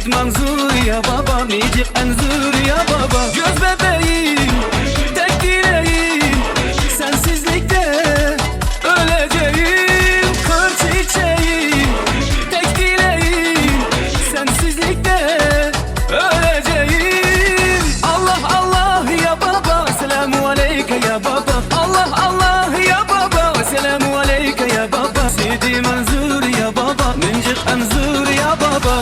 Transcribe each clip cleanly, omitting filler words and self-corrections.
Seyit Manzur ya baba, Necip Enzur ya baba. Göz bebeğim, tek dileğim, sensizlikte öleceğim. Kır çiçeğim, tek dileğim, sensizlikte öleceğim. Allah Allah ya baba, selamu aleyke ya baba. Allah Allah ya baba, selamu aleyke ya baba. Seyit Manzur ya baba, Necip Enzur ya baba.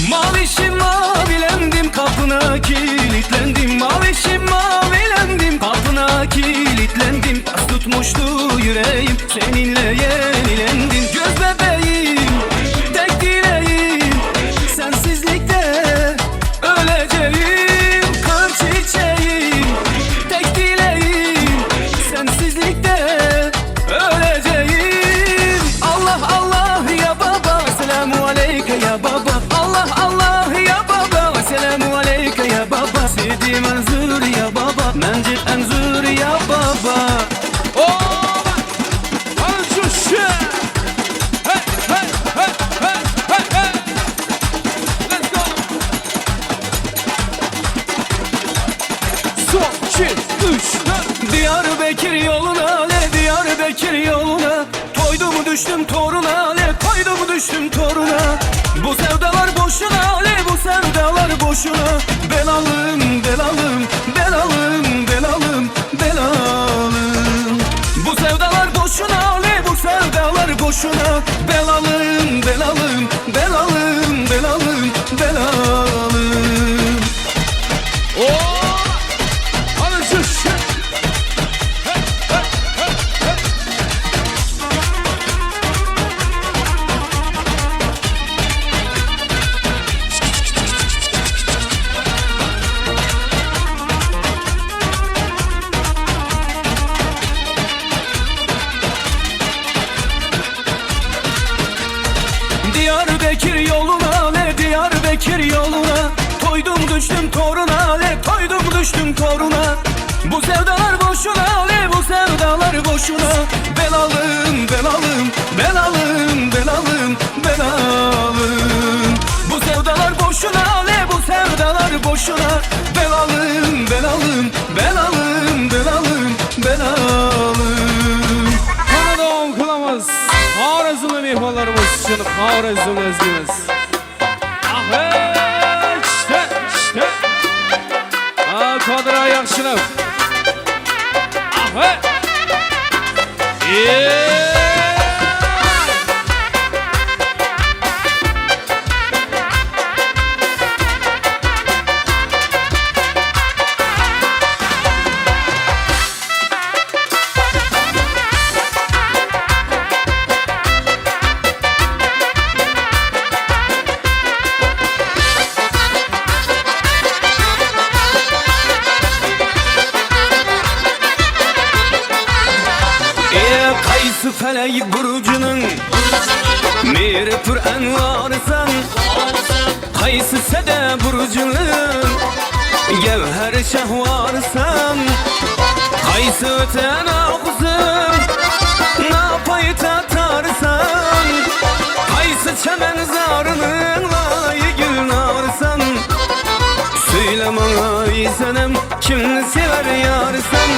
Mavişim mavilendim, kapına kilitlendim. Mavişim mavilendim, kapına kilitlendim. Tas tutmuştu yüreğim, seninle yenilendim. Göz bebeğim, tek dileğim, sensizlikte öleceğim. Kır çiçeğim, tek dileğim, sensizlikte öleceğim. Allah Allah ya baba, selamu aleyke ya baba. Allah Allah ya baba, selamu aleyke ya baba. Seyit Manzur ya baba, Necip Enzur ya baba. Diyarbakır yoluna, le Diyarbakır yoluna. Toydu mu düştüm toruna, le toydu mu düştüm toruna. Bu sevdalar boşuna, le bu sevdalar boşuna. Belalım, belalım, belalım, belalım, belalım. Bu sevdalar boşuna, le bu sevdalar boşuna. Belalım, belalım, belalım, belalım, belalım. Diyarbakır yoluna, le Diyarbakır yoluna. Toydum düştüm toruna, le toydum düştüm toruna. Bu sevdalar boşuna, le bu sevdalar boşuna. Belalım, belalım, belalım, belalım, belalım. Bu sevdalar boşuna, le bu sevdalar boşuna. Belalım, belalım, belalım, belalım, belalım. Kanada kılamaz. Xorazmli mehmonlarimiz uchun Xorazm ezgimiz. İşte. Qodira yaxshilab. Qaysi felek burcunun meri pur envarsan. Qaysi sada burcunun gevher şahvarsan. Qaysi öten ağzın napay tatarsan. Qaysi çemen zarının layı gül narsan. Söyle bana ey senem, kimni sever yarsan.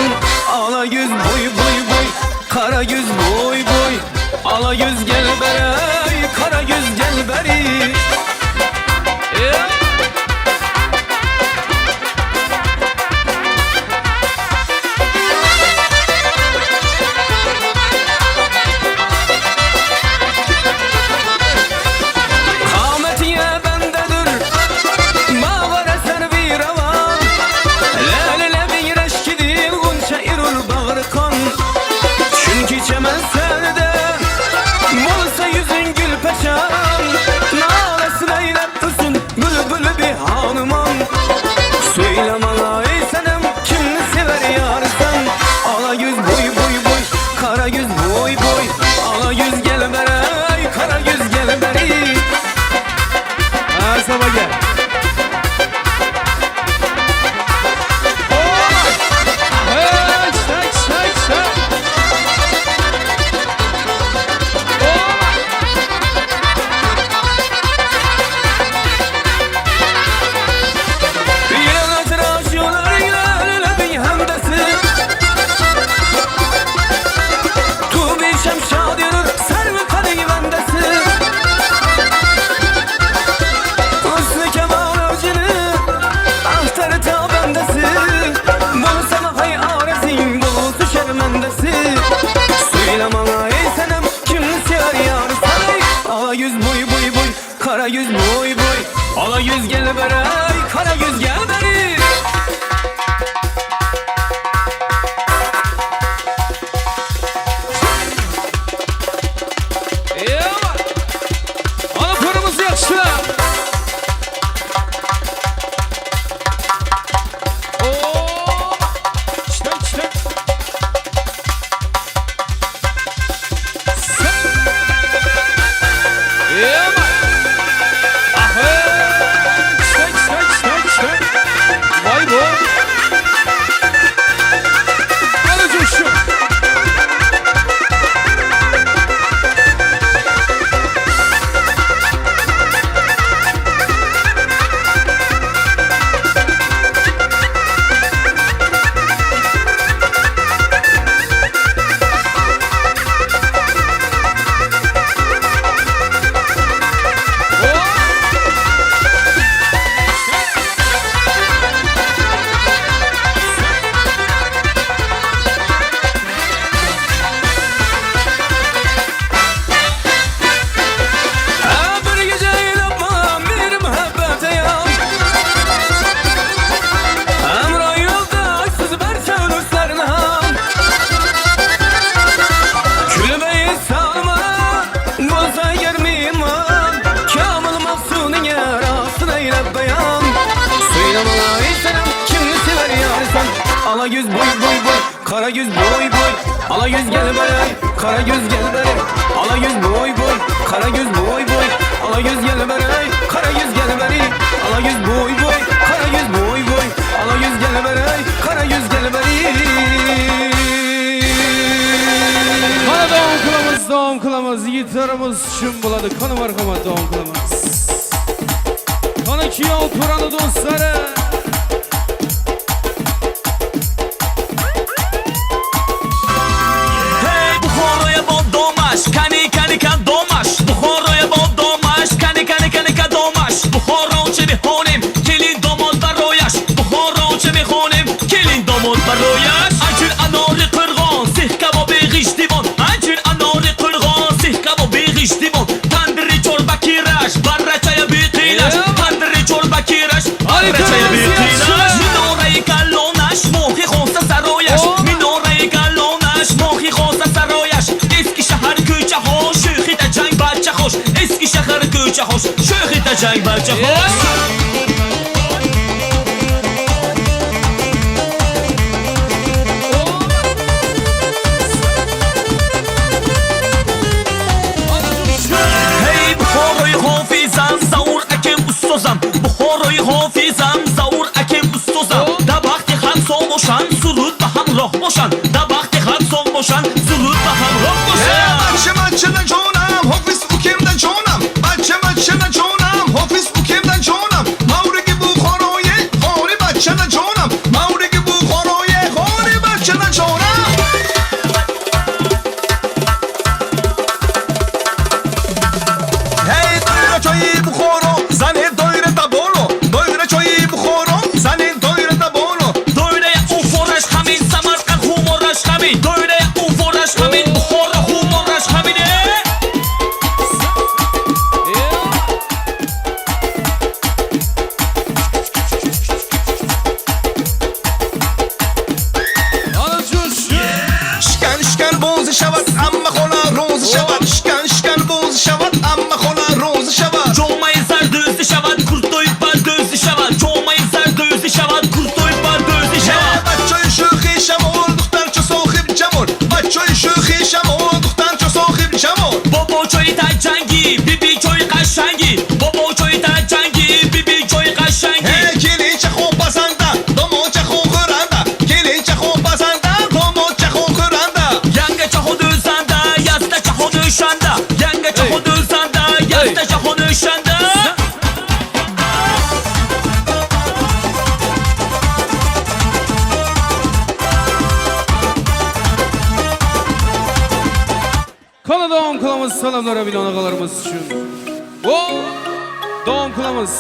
Ala yüz boy boy boy, kara yüz boy boy. Ala yüz gel beri, kara yüz gel beri. Kametiye bendedir, mağar eser bir avan. Lelele bir eşkidir, gunça irul bağır kan. yüz boy boy. Ala yüz gel beray, kara yüz gel beri. Ana körümüz yakşı. Vay bu. Hadi coşun. Bir gece yapmam bir muhabbete yan. Emrah yolda aşsız berçen üstlerine. Külbeyi salma, boza girmeyim an. Kamil Mahsun'un yarasını eyle beyan. Söyleme selam, kimini sever yarsan. Ala yüz boy boy boy, kara yüz boy boy. Ala yüz gel beray, kara yüz gel beray. Ala yüz boy boy, kara yüz boy boy. Ala yüz gel beray, kara yüz gel beri. Ala yüz boy boy, kara yüz boy boy. Ala yüz gel beray, kara yüz gel beri. Kana doğum kılamız, yiğitlerimiz şun buladı. Kanı var kama doğum kılamız. Kanı ki oturanı dostları. Hey Buxoroya bol domash, kani ka domash. Buxoroya bol domash, kani ka domash. Buxorovchi mehmonim, kelin domod baroyash. Buxorovchi mehmonim, kelin domod baroyash. Ajin anori qirg'on, sih kabobi g'ish divon. Ajin anori qirg'on, sih kabobi g'ish divon. Tandiri chorba kirash, barrachaya biqinash. Tandiri chorba kirash, barrachaya biqinash. Minorai kalonash, mohi khonsa saroyash. Minorai kalonash, mohi khonsa saroyash. Eski shahar ko'cha hosh, sho'xida jang barcha xosh. Eski shahar ko'cha hosh, sho'xida jang barcha xosh. Hey Buxoroy hofizam, zaur akim ustozam. Buxoroy hofizam, zaur akim ustozam. Da vaqti ham so'ng bo'shan, surut va ham roh bo'shan. Da vaqti ham so'ng bo'shan, surut va ham roh bo'shan. Bachcha jonam, hofiz ukimdan jonam. Bachcha jonam, hofiz ukimdan jonam. Mavrigi Buxoroye, xori bachcha jonam. Mavrigi Buxoroye, xori bachcha jonam. Hey doyra choyi Buxoro, zane doyra da bolo. Doyra choyi Buxoro, zane doyra da bolo. Doiraya u forash hamin, Samarqand humorash hamin. Doiraya u forash hamin, Buxoro humorash hamin. Ana coşun. Shkan bo'zi shavat, amma xola ro'zi shavat. Shkan bo'zi shavat, amma xola ro'zi shavat. Çoğmay zar dözlü şavat, kurtoy bar dözlü şavat. Çoğmay zar dözlü şavat, kurtoy bar dözlü şavat. Bachchoy sho'xi shamol, duxtarcha sohib jamol. Bachchoy sho'xi shamol, duxtarcha sohib jamol. Bobo çoy ta jangi, bibi çoy qashangi. Bobo çoy ta jangi, bibi çoy qashangi. Hey kelincha xo'pasanda, domocha xo'qiranda. Kelincha xo'pasanda, domocha xo'qiranda. Yanga chaho dözanda, yazda chaho döşanda. Yanga chaho dözanda, yazda chaho döşanda. Kana doğum kılamız, salamlara bilen ağalarımız şun. Doğum kılamız.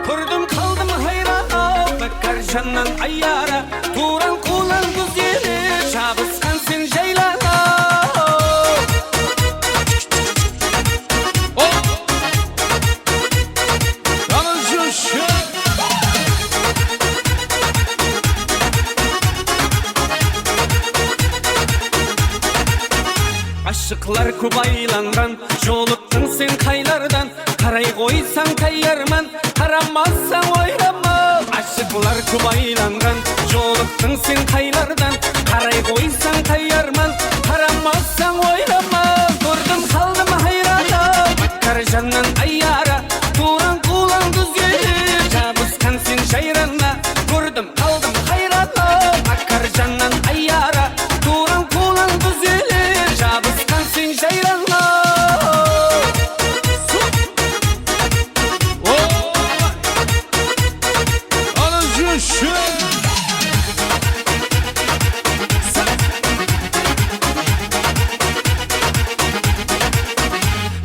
Kurdum kaldım hayran, bakar candan ayyara. Turan kulan güzeli, şabız kansın ceylana. Aşıklar kubaylangan Joluktun sen kaylardan Karay koysan tayyarman Karamazsan oylama Aşıklar kubaylangan Joluktun sen kaylardan Karay koysan tayyarman Karamazsan oylama Gördüm kaldım hayrana Bakkar candan ayyara Turan kulan güzel Cabuskan sen şayrana Gördüm kaldım hayrana Bakkar candan ayyara Turan kulan güzel Cabuskan sen şayrana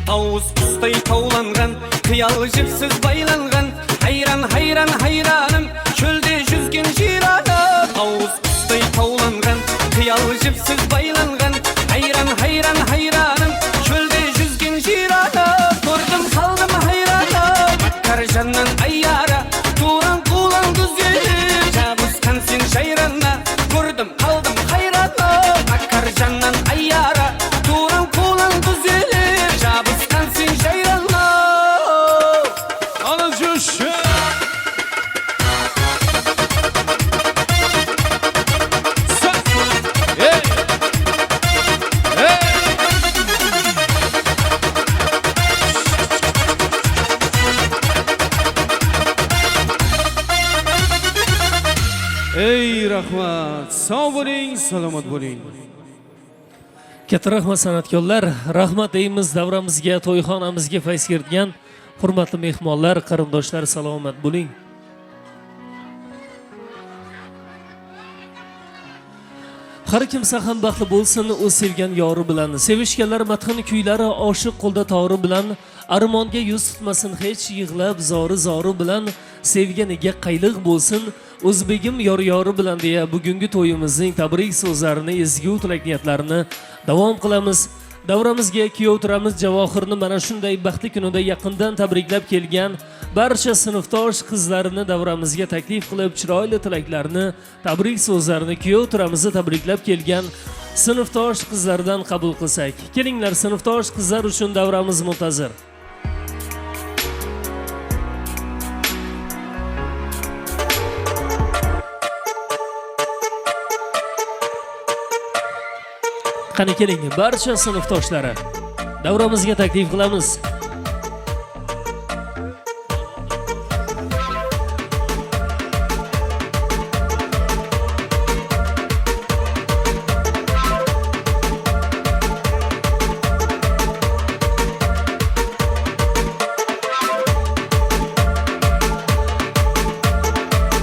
Tavus pustay tavlangan Kıyal jipsiz baylangan Hayran hayran hayranım Çölde yüzgen jirana Tavus pustay tavlangan Kıyal jipsiz baylangan Hayran hayran hayranım Çölde yüzgen jirana Gördüm kaldım hayrana Bakkar candan ayyara Turan kulan güzel Cabuskan sen şayrana Gördüm kaldım hayrana Bakkar candan ayyara Turan kulan güzel Cabuskan sen şayrana Alın coşu. Hey. Hey. Ey rahmat, sağ bo'ling, salomat bo'ling. Katta rahmat san'atkorlar, rahmat deymiz davramizga, to'yxonamizga fayz kiritgan hurmatli mehmonlar, qarindoshlar, salomat bo'ling. Har kimsa ham baxtli bo'lsin o'z sevgan yori bilan, sevishganlar madhin kuylari oshiq qo'lda tori bilan, armonga yuz tutmasin hech yig'lab zori bilan, sevganiga qayliq bo'lsin o'zbegim yori bilan deya bugungi to'yimizning tabrik so'zlarini, ezgu tilak niyatlarini davom qilamiz. Davramizga kuyov turamiz Javohirni mana shunday baxtli kunida yaqindan tabriklab kelgan barcha sinfdosh qizlarini davramizga taklif qilib, chiroyli tilaklarni, tabrik so'zlarini kuyov turamizni tabriklab kelgan sinfdosh qizlardan qabul qilsak. Kelinglar, sinfdosh qizlar uchun davramiz muntazir. Qani keling, barcha sinfdoshlari davramizga taklif qilamiz.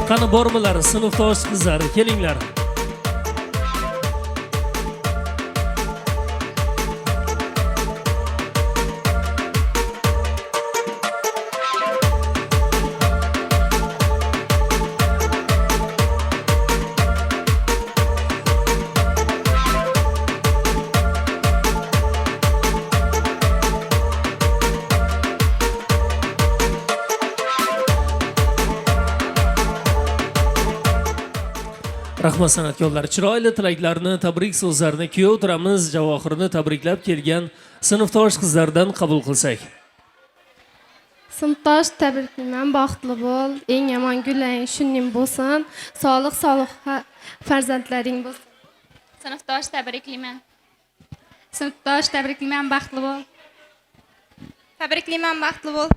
Qani bormilar sinfdosh qizlar, kelinglar. Rahmat san'atkorlar, chiroyli tilaklarni, tabrik so'zlarini kuyov turamiz Javohirni tabriklab kelgan sinfdosh qizlardan qabul qilsak. Sinfdosh tabriklayman, baxtli bo'l, eng yomon kunlaring shuning bo'lsin, sog'lik farzandlaring bo'lsin. Sinfdosh tabriklayman. Sinfdosh tabriklayman, baxtli bo'l. Tabriklayman, baxtli bo'l.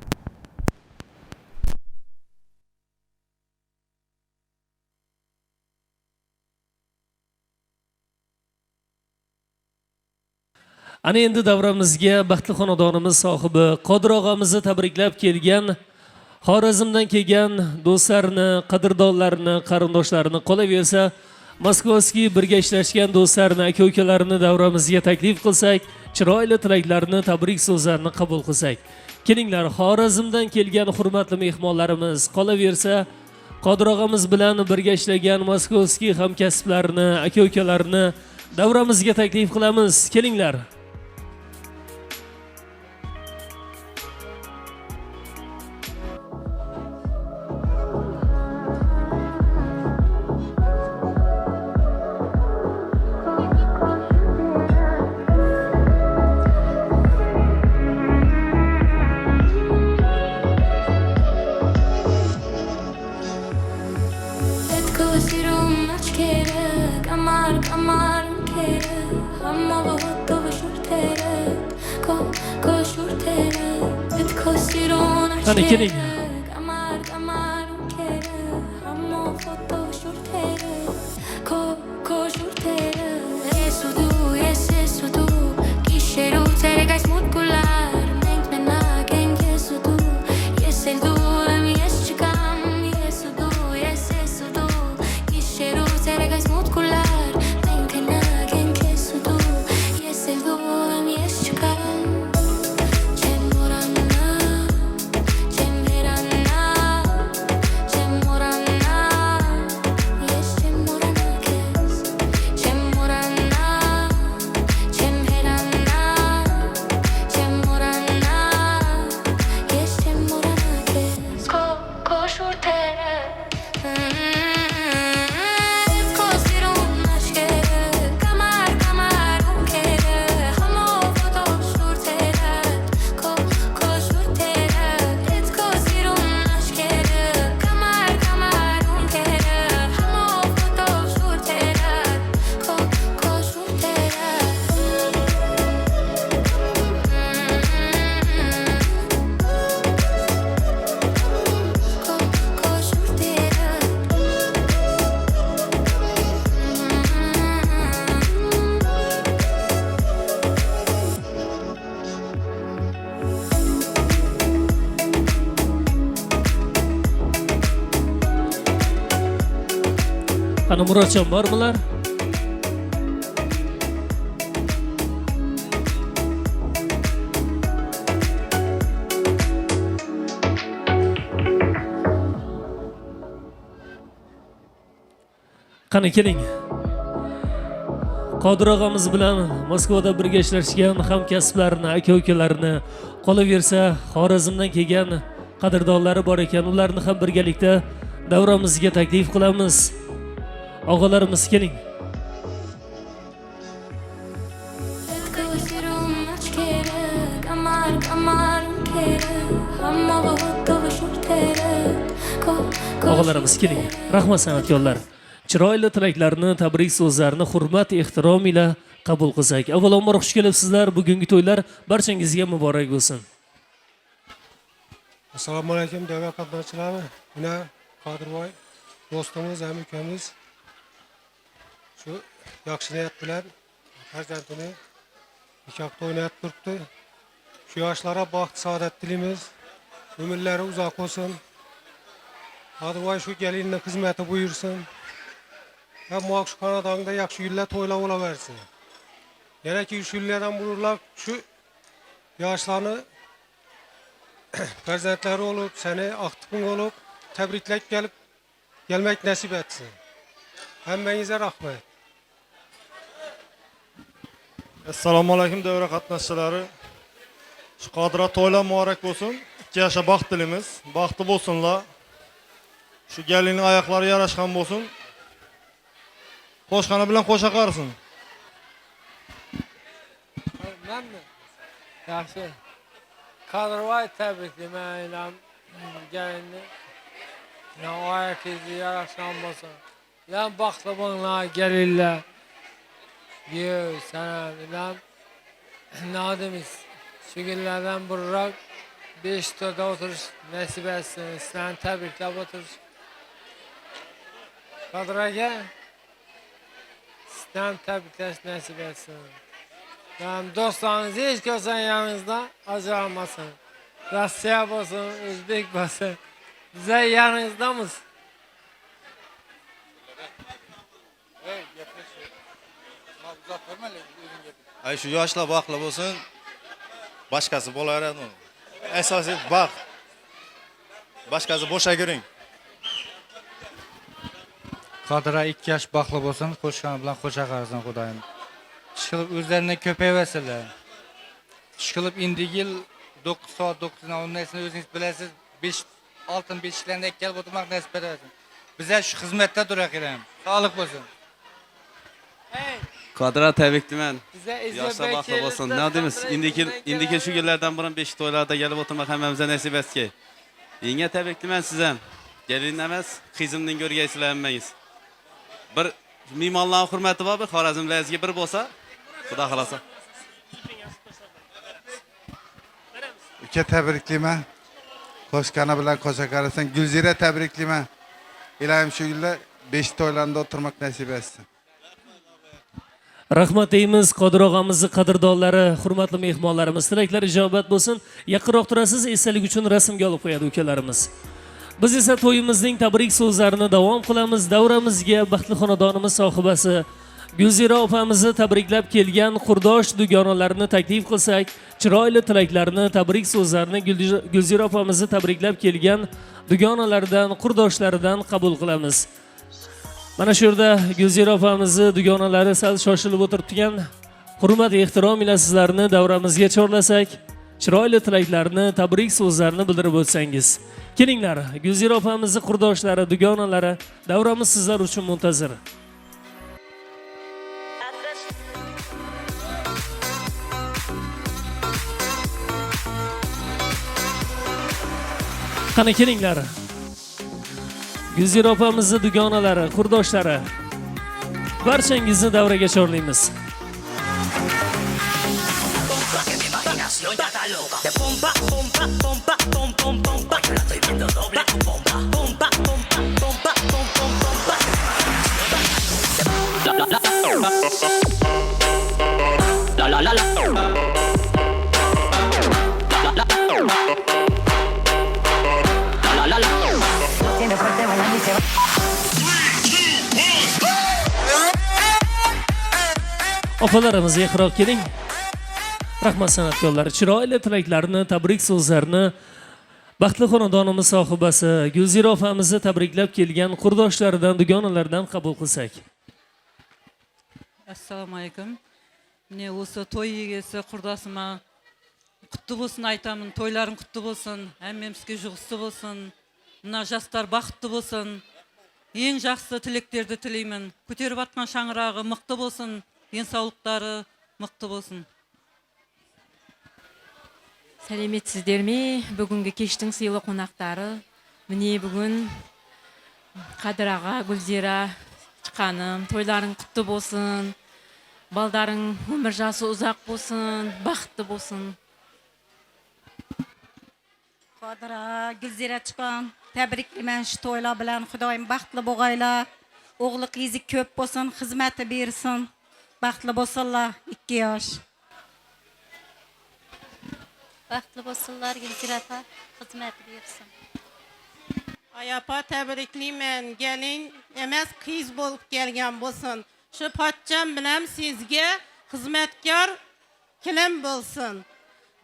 Ana endi davramizga baxtli xonadonimiz sohibi Qodir og'amizni tabriklab kelgan Xorazmdan kelgan do'stlarni, qadrdonlarni, qarindoshlarini, qolaversa Moskovskiy birga ishlashgan do'stlarni, aka-ukalarini davramizga taklif qilsak, chiroyli tilaklarni, tabrik so'zlarini qabul qilsak. Kelinglar, Xorazmdan kelgan hurmatli mehmonlarimiz, qolaversa Qodir og'amiz bilan birga ishlagan Moskovskiy hamkasblarini, aka-ukalarini davramizga taklif qilamiz. Kelinglar. kamar kere hamma vaqt tavshur tere ko shur tere et kosirona Qani keling. kamar kere hamma vaqt tavshur tere ko shur tere yesudu kisheru tere gais mutkular menk mena ken yesudu yeseldu em yeschikam yesudu kisheru tere gais mutkular menk mena ken yesudu yeseldu em yeschikam Cemorana yes cemorana kes cemorana yes cemorana kes ko shur tere kosirun aşkere kamar kere hamo foto shur tere ko shur tere et kosirun aşkere kamar kere hamo foto shur tere ko shur tere Qani Murodjon bormilar? Qani keling. Qodir og'amiz bilan Moskvada birga ishlashgan hamkasblarini, aka-ukalarini, qolaversa Xorazmdan kelgan qadrdonlari bor ekan, ularni ham birgalikda davramizga taklif qilamiz. Og'alarimiz keling. kosirun aşkere kamar kere hamma vaqt tavshur tere Og'alarimiz keling. Rahmat san'atkorlar. Chiroyli tilaklarni, tabrik so'zlarini hurmat, ehtirom ila qabul qilsak. Avvalambor xush kelibsizlar. Bugungi to'ylar barchangizga muborak bo'lsin. Assalomu alaykum davlat qatnashchilari. Mana Qodirboy do'stimiz, ham ukamiz shu yaxshi niyat bilan farzandini nikohda o'ynab turibdi. Shu yoshlarga baxt, saodat tilaymiz. Umrlari uzoq bo'lsin. Qodirboy shu kelinning xizmati buyursin. Ham shu xonadonda yaxshi yillar to'ylab olaversin. Yana ki shu yillardan burunlab shu yoshlarni farzandlari olup, seni aktifin olup, tebrikler gelmek nasip etsin. Hammangizga rahmat. Assalomu alaykum davra qatnashchilari. Shu Qodira to'ylar muborak bo'lsin. 2 yasha baxt tilimiz. Baxtli bo'lsinlar. Shu gelinning oyoqlari yarashgan bo'lsin. Qo'shqani bilan qo'sha qarsin. Menmi? Yaxshi. Qodirboy tabriklayman gelinni. Oyoqingiz yarashgan bo'lsin. Lan baxtli bo'linglar gelinlar. Yo, sana bilan nadimiz. Shu yillardan burroq 5 to'da o'tirish nasib etsin. Sizlarni tabriklab o'tirish. Qodir aka, sizlarni tabriklash nasib etsin. Do'stlaringiz hech qachon yaningizda ajralmasin. Rossiya bo'lsin, O'zbek bo'lsin. Biz yanıngizdamiz. Ay shu yoshlar baxtli bo'lsin. Boshqasi bo'laveradi. Asosiy baxt. Boshqasi bo'shagiring. Qodira 2 yaş baxtli bo'lsin, qo'shgan bilan qo'sha qarsin Xudoyim. Ishqilib o'zlarining ko'payversinlar. Ishqilib indigi yil 9 soat 9 dan o'rnaysini o'zingiz bilasiz. 5-6 beshiklarda kelib o'tirmoq nasib etsin. Bizlar shu xizmatda turaqiram. Sog'lik bo'lsin. Qodira tabriklayman. Yoshlar baxtli bo'lsin. Ne deymiz? Indiki shu yillardan burun 5 to'ylarda kelib o'tirmoq hammamizga nasib etsin. Yenga tabriklayman sizdan. Gelin emas, qizimning ko'rgaysizlar hammangiz. Bir Mehmonlarning hurmati bor, Xorazm viloyatiga bir bo'lsa, Xudo xolasa. Uka tabriklayman. Qo'shgani bilan qo'sha qarasan. Gulzira tabriklayman. Ilohim shu yilda 5 to'ylarda o'tirmak nasib etsin. Rahmat deymiz Qodir og'amizni qadrdonlari, hurmatli mehmonlarimiz. Tilaklar ijobat bo'lsin. Yaqinroq turasiz, esdalik uchun rasmga olib qo'yadi ukalarimiz. Biz esa to'yimizning tabrik so'zlarini davom qilamiz. Davramizga baxtli xonadonimiz sohibasi Gulzira opamizni tabriklab kelgan qurdosh dugonalarini taklif qilsak, chiroyli tilaklarni, tabrik so'zlarini Gulzira opamizni tabriklab kelgan dugonalardan, qurdoshlaridan qabul qilamiz. Mana shu yerda Gulzira opamizni dugonalari sal shoshilib o'tiribgan. Hurmat va ehtirom ila sizlarni davramizga chorlasak, chiroyli tilaklarni, tabrik so'zlarini bildirib o'tsangiz. Kelinglar, Gulzira opamizni qurdoshlari, dugonalari, davramiz sizlar uchun muntazir. Qani kelinglar. Gulzira opamizni dugonalari, qurdoshlari, barchangizni davraga chorlaymiz. Opalarimiz yaqinroq keling. Rahmat san'atkorlar, chiroyli tilaklarni, tabrik so'zlarini baxtli xonadonimiz sohibasi Gulzira opamizni tabriklab kelgan qurdoshlaridan, dugonalaridan qabul qilsak. Assalomu alaykum. Mene o'sha to'y egasi qurdosima qutlu bo'lsin aytaman. To'ylaring qutlu bo'lsin, hammamizga juғысы bo'lsin. Mына жастар бақытты bo'lsin. Eng жақсы тілектерді тілеймін. Көтеріп атқан шаңырағы мықты болсын, денсаулықтары мықты болсын. Сәлеметсіздер ме? Бүгінгі кештің сыйлы қонақтары. Міне бүгін Қадыр аға, Гүлзира шыққаным, тойларың құтты болсын. Балдарың өмір жасы ұзақ болсын, бақытты болсын. Қадыр аға, Gülzira chiqqan. Tabriklayman shu to'ylar bilan. Xudoyim baxtli bo'lg'aylar. O'g'li qizi ko'p bo'lsin, xizmati bersin. Baxtli bo'lsinlar, 2 yosh. Baxtli bo'lsinlar, Gulzira opa, xizmat bersin. Ay opa, tabriklayman. Gelin emas, qiz bo'lib kelgan bo'lsin. Shu pochcham bilan sizga xizmatkor kelin bo'lsin.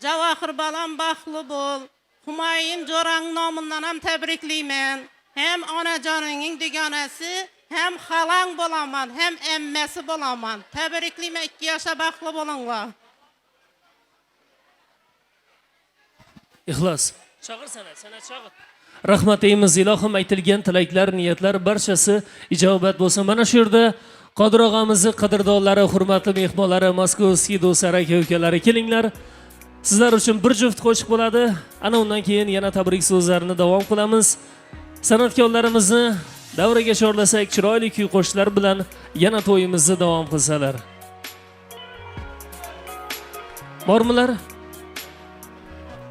Javohir balam baxtli bo'l. Humayun Jo'rang nomidan ham tabriklayman. Hem onajoninning dugonasi, hem xalang bo'laman, hem emmasi bo'laman. Tabriklayman, 2 yoshga baxtli bo'linglar. Ixlos. Chaqir sanat chaqir. Rahmat deymiz, ilohim aytilgan tilaklar, niyatlar barchasi ijobat bo'lsin. Mana shu yerda Qodir og'amizni qadrdonlari, hurmatli mehmonlari, Moskovskiy do'stlar, aka-ukalari kelinglar. Sizlar uchun bir juft qo'shiq bo'ladi. Ana undan keyin yana tabrik so'zlarini davom qilamiz. San'atkorlarimizni davraga chorlasak, chiroyli kuy qo'shiqlar bilan yana to'yimizni davom qilsalar. Bormilar?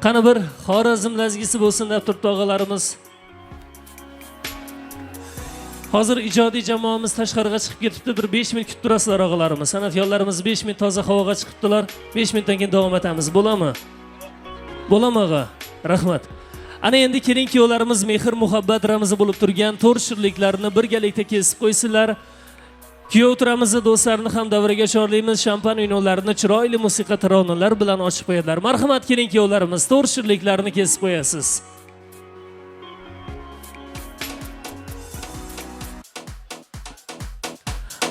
Qani bir Xorazm lazgisi bo'lsin deb turibdi og'alarimiz. Hozir ijodiy jamoamiz tashqariga chiqib ketibdi. Bir 5 minut kutib turasizlar og'alarimiz. San'atkorlarimiz 5 minut toza havoga chiqibdilar. 5 minutdan keyin davom etamiz. Bo'ladimi? Bo'ladimi og'a? Rahmat. Ana endi keling kuyovlarimiz mehr muhabbat ramzi bo'lib turgan to'rt shirliklarni birgalikda kesib qo'ysinlar. Kuyov turamizni do'stlarni ham davraga chorlaymiz. Shampan o'yinlarini chiroyli musiqa taronalar bilan ochib qo'yadilar. Marhamat, keling kuyovlarimiz, to'rt shirliklarni kesib qo'yasiz.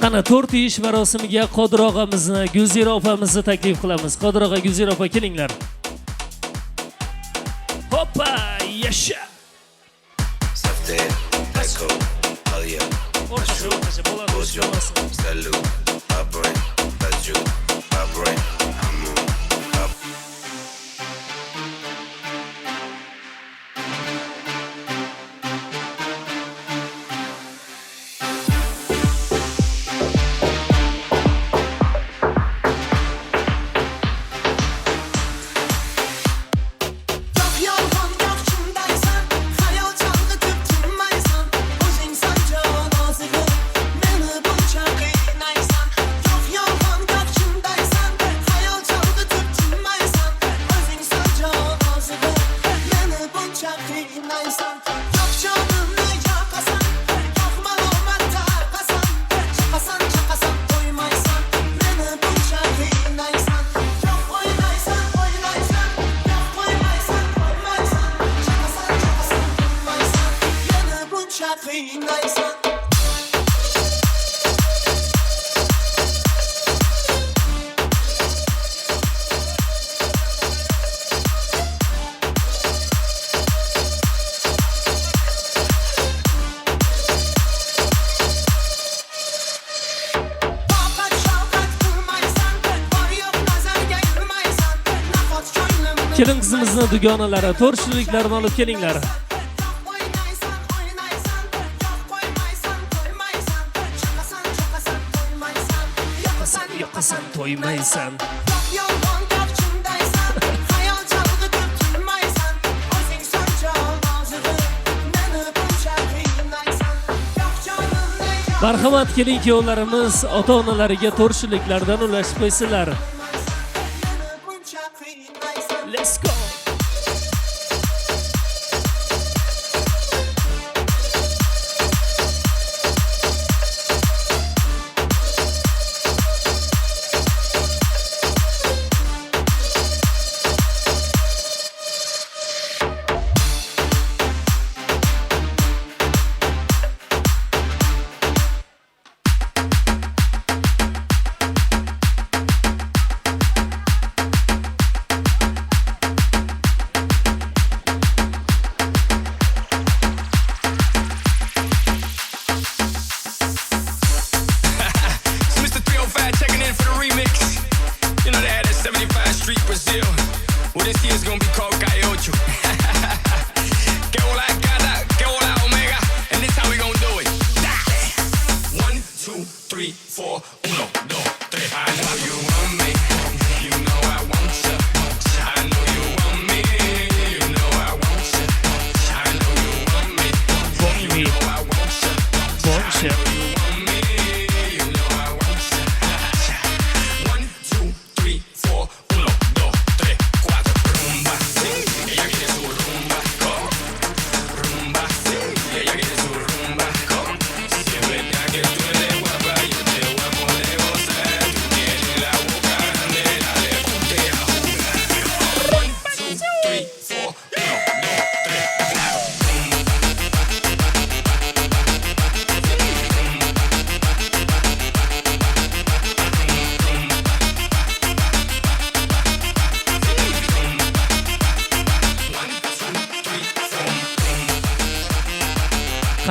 Qana 4 ish marosimiga Qodir og'amizni, Gulzira opamizni taklif qilamiz. Qodir og'a, Gulzira opa kelinglar. Hoppa, yasha. Safte, Echo, Alia, Bojo, Salut, Abray, Baju, Abray, Amu, Ab. kelin qizimizni dugonalari to'rtchiliklarni olib kelinglar. Yoqasan to'ymaysan. Marhamat kelin kuyovlarimiz ota-onalariga to'rtchiliklardan ulashib qo'ysinlar. Let's go.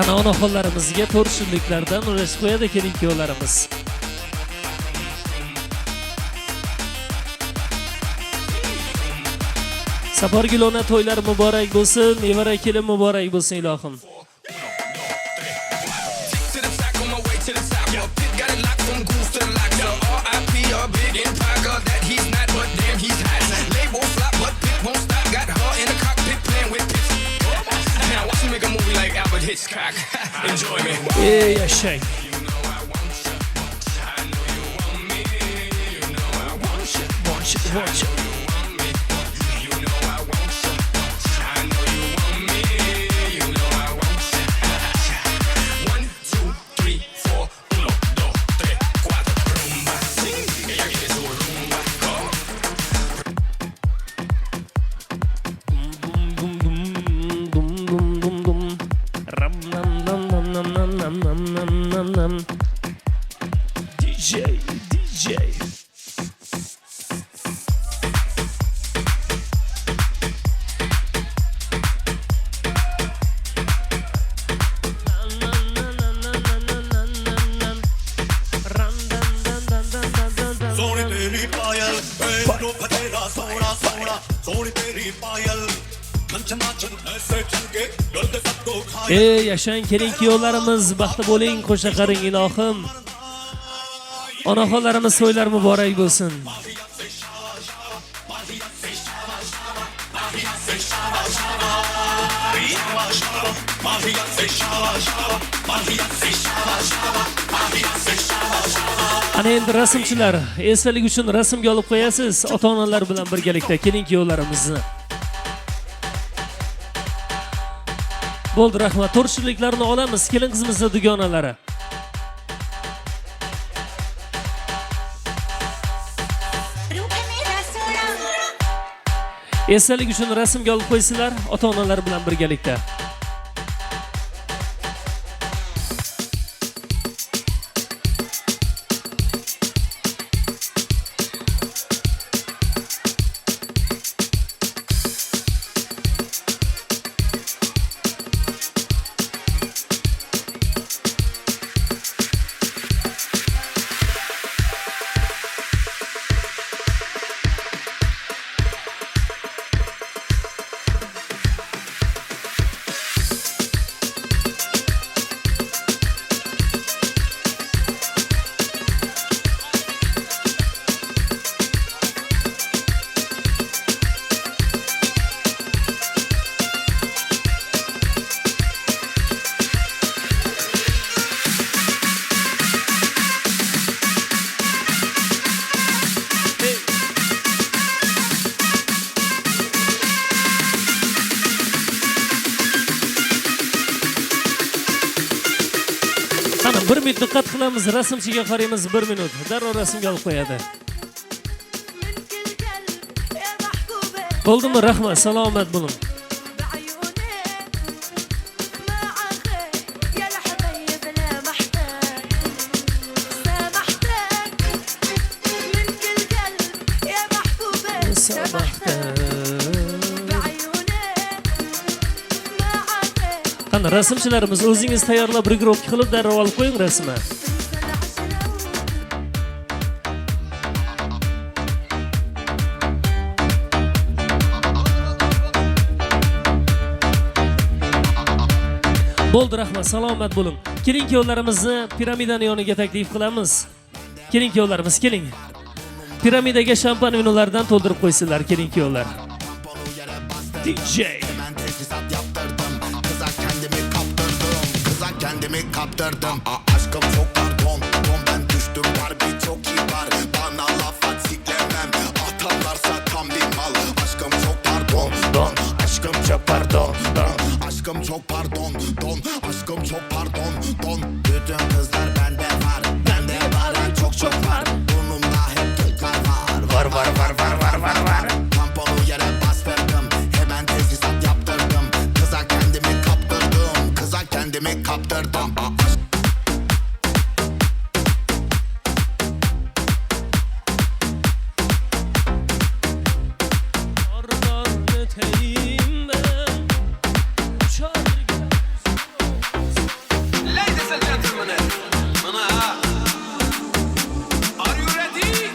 Qana onaxonlarimizga to'rtchiliklardan ulashib qo'yadi kelin kuyovlarimiz. Safargulona to'ylar muborak bo'lsin, nevara kelin muborak bo'lsin ilohim. Ey yaşay. Watch it. DJ. Ey yaşayın kelin kuyovlarimiz, baxtli bo'ling, qo'sha qaring ilohim. Onaxonlarimiz to'ylar muborak bo'lsin. Ana endi rasmchilar, esdalik uchun rasmga olib qo'yasiz ota-onalar bilan birgalikda kelin kuyovlarimizni. Bo'ldi, rahmat. To'rtchiliklarni olamiz kelin qizimizni dugonalari. Esdalik uchun rasmga olib qo'ysinlar ota-onalar bilan birgalikda. Umid diqqat qilamiz, rasmchiga qaraymiz 1 minut. Darrov rasmga olib qo'yadi. Bo'ldimi? Rahmat, salomat bo'ling. Qani rasmchilarimiz o'zingiz tayyorlab rigorovka qilib darrov olib qo'ying rasmni. Bo'ldi, rahmat, salomat bo'ling. Keling kuyovlarimizni piramidani yoniga taklif qilamiz. Keling kuyovlarimiz, keling. Piramidaga shampan vinolardan to'ldirib qo'ysinlar, keling kuyovlar. DJ Kendimi kaptırdım Aşkım çok pardon ben düştüm var birçok iyi var Bana laf at siklemem Atarlarsa tam bir mal Aşkım çok pardon Aşkım çok pardon Aşkım çok pardon Aşkım çok pardon Bütün kızlar bende var Bende var çok var Burnumda hep toklar var Tamponu yere bastırdım Hemen tesisat yaptırdım Kıza kendimi kaptırdım Ladies and gentlemen, are you ready?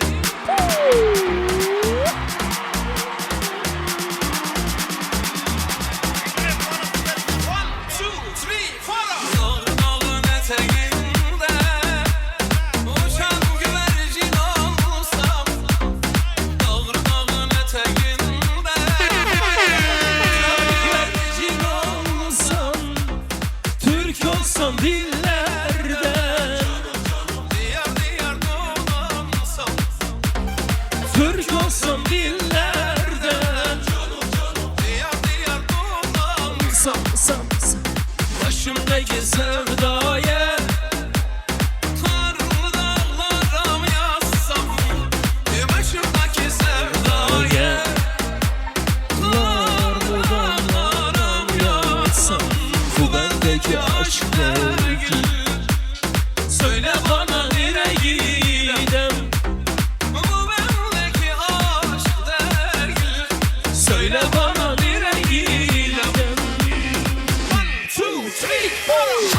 Türk olsam dillerde, Türk olsam dillerde, başımdaki sevdaya karlı dağlara mı yazsam, başımdaki sevdaya karlı dağlara mı yazsam, bu bendeki aşk dergi. Söyle bana nereye gidem, bu bendeki aşk dergi. Söyle bana nereye gidem. 1, 2, 3, 4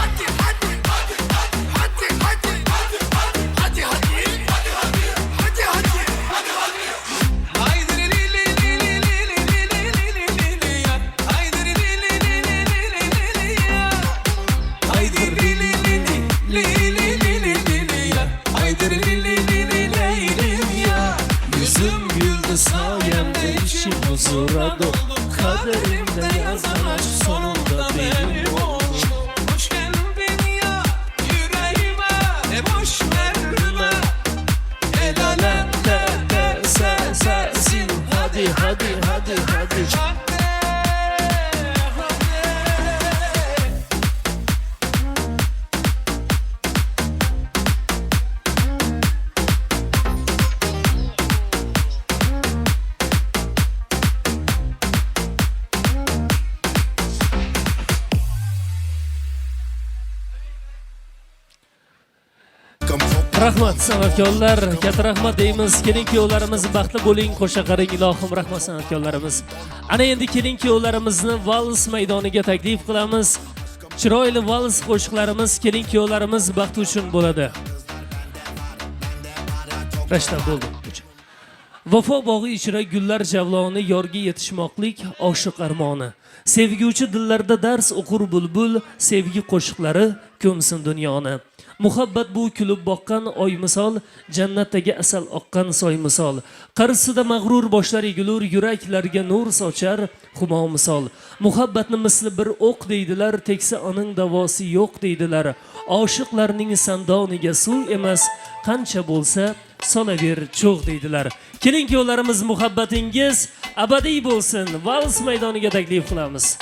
Yüzüm güldü sayemde içim huzura dolu Kaderimde yazan aşk sonunda benim oldu Hoş geldin ya yüreğime boş verme El alemde sensin Hadi Rahmat san'atkorlar, katta rahmat deymiz. Keling kuyovlarimiz baxtli bo'ling, qo'sha qaring ilohim, rahmat san'atkorlarimiz. Ana endi keling kuyovlarimizni vals maydoniga taklif qilamiz. Chiroyli vals qo'shiqlarimiz keling kuyovlarimiz baxti uchun bo'ladi. Rashta bo'ldi. Vafo bog'i ichra gullar javloni yorga yetishmoqlik oshiq armoni. Sevguvchi dillarda dars o'qur bulbul, sevgi qo'shiqlari ko'msin dunyoni. Muhabbat bu kulib boqqan oy misol, jannatdagi asal oqqan soy misol. Qarsida mag'rur boshlar egilur, yuraklarga nur sochar humo misol. Muhabbatni misli bir o'q deydilar, teksa oning davosi yo'q deydilar. Oshiqlarning sandoniga suv emas, qancha bo'lsa solaver cho'g' deydilar. Keling yo'llarimiz muhabbatingiz abadiy bo'lsin. Vals maydoniga taklif qilamiz.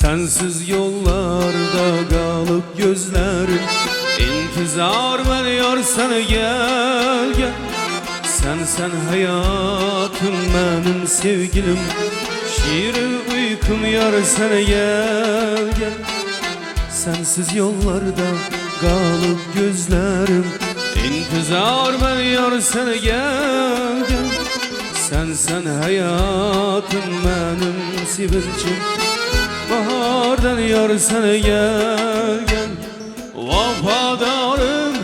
Sensiz yollarda kalıp gözlerim İntizar veriyor sana gel gel Sen hayatım benim sevgilim Şiirin uykum yar sana gel gel Sensiz yollarda kalıp gözlerim İntizar veriyor sana gel gel Sen hayatım benim sevincim Bahardan yar sana gel gel Vafadarım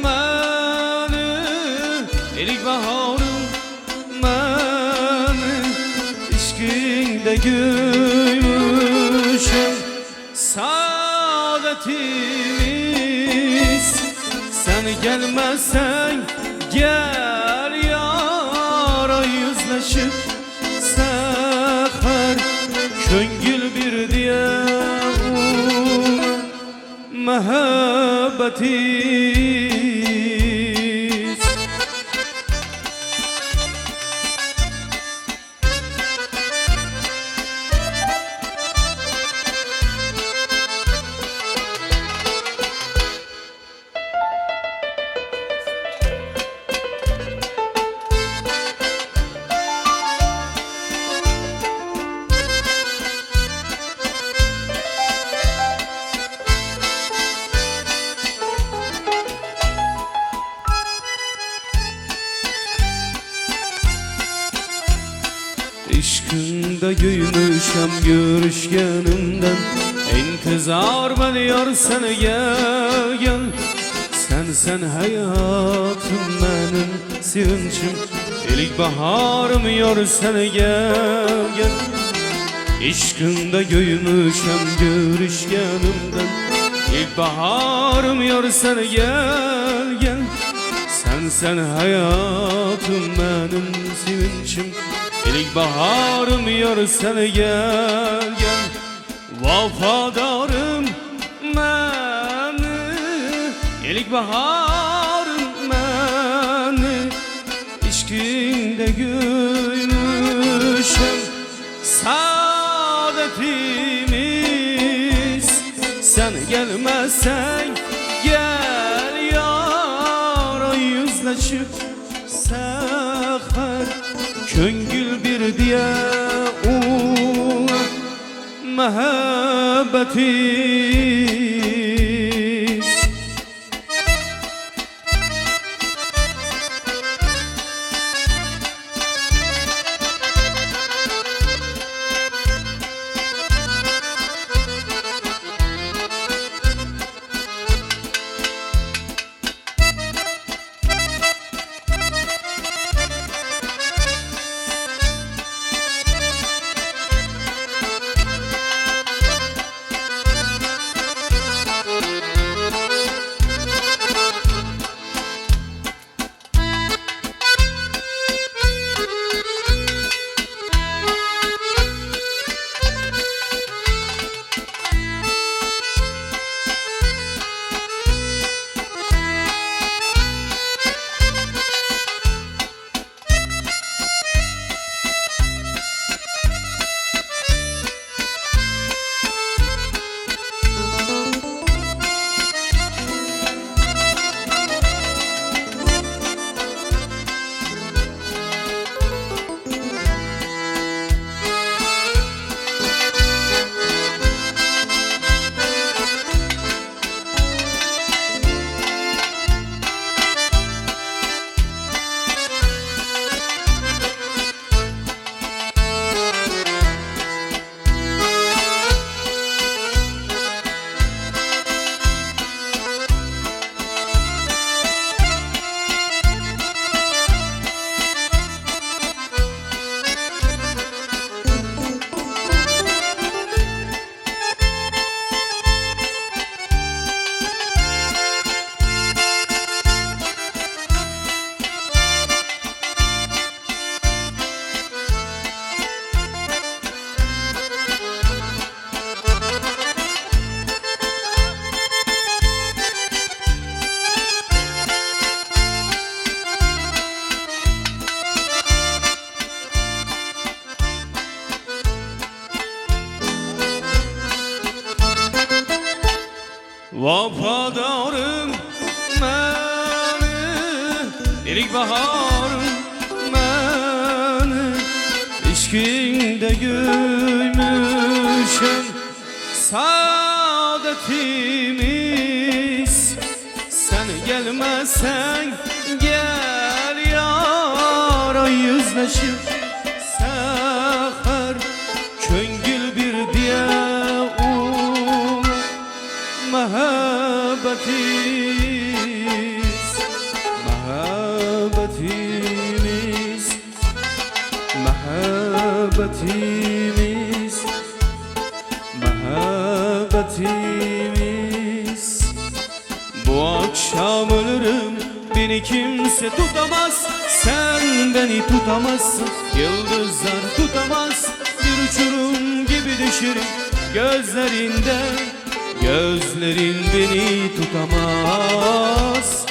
benim İlk baharım benim İşkinde gülmüşüm Saadetimiz Sen gelmezsen gel yara yüzleşip Seher Köngül bir diye mehabbetiz İşkında güymüşem görüşgenimden İntizar ediyor seni gel gel Sen hayatım benim sevincim İlk baharım yor seni gel gel İşkında güymüşem görüşgenimden İlk baharım yor seni gel gel Sen hayatım benim sevincim İlk baharım yor seni gel gel Vafadarım beni İlk baharım beni İşkinde gülmüşüm Saadetimiz Sen gelmezsen gel yara yüzleşip Seher Köngül bir diye mehabbetiz Vafadarım məni İlk baharım məni İşkində güymüşəm Saadetimiz Sen gelmezsen gel yara yüzleşip Seher köngül bir diye Mehabbetimiz Mehabbetimiz Mehabbetimiz Mehabbetimiz Bu akşam ölürüm beni kimse tutamaz Sen beni tutamazsın Yıldızlar tutamaz Bir uçurum gibi düşerim gözlerinden Gözlerin beni tutamaz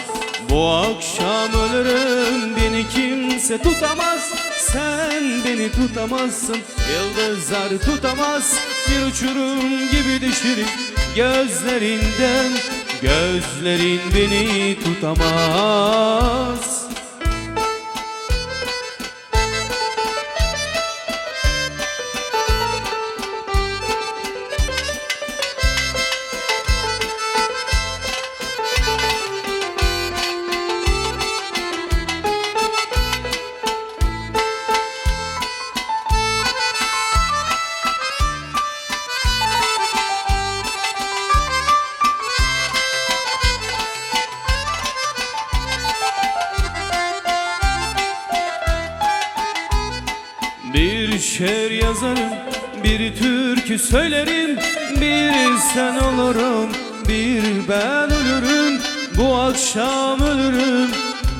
Bu akşam ölürüm beni kimse tutamaz Sen beni tutamazsın Yıldızlar tutamaz Bir uçurum gibi düşerim gözlerinden Gözlerin beni tutamaz Bir şiir yazarım, bir türkü söylerim Bir sen olurum, bir ben ölürüm Bu akşam ölürüm,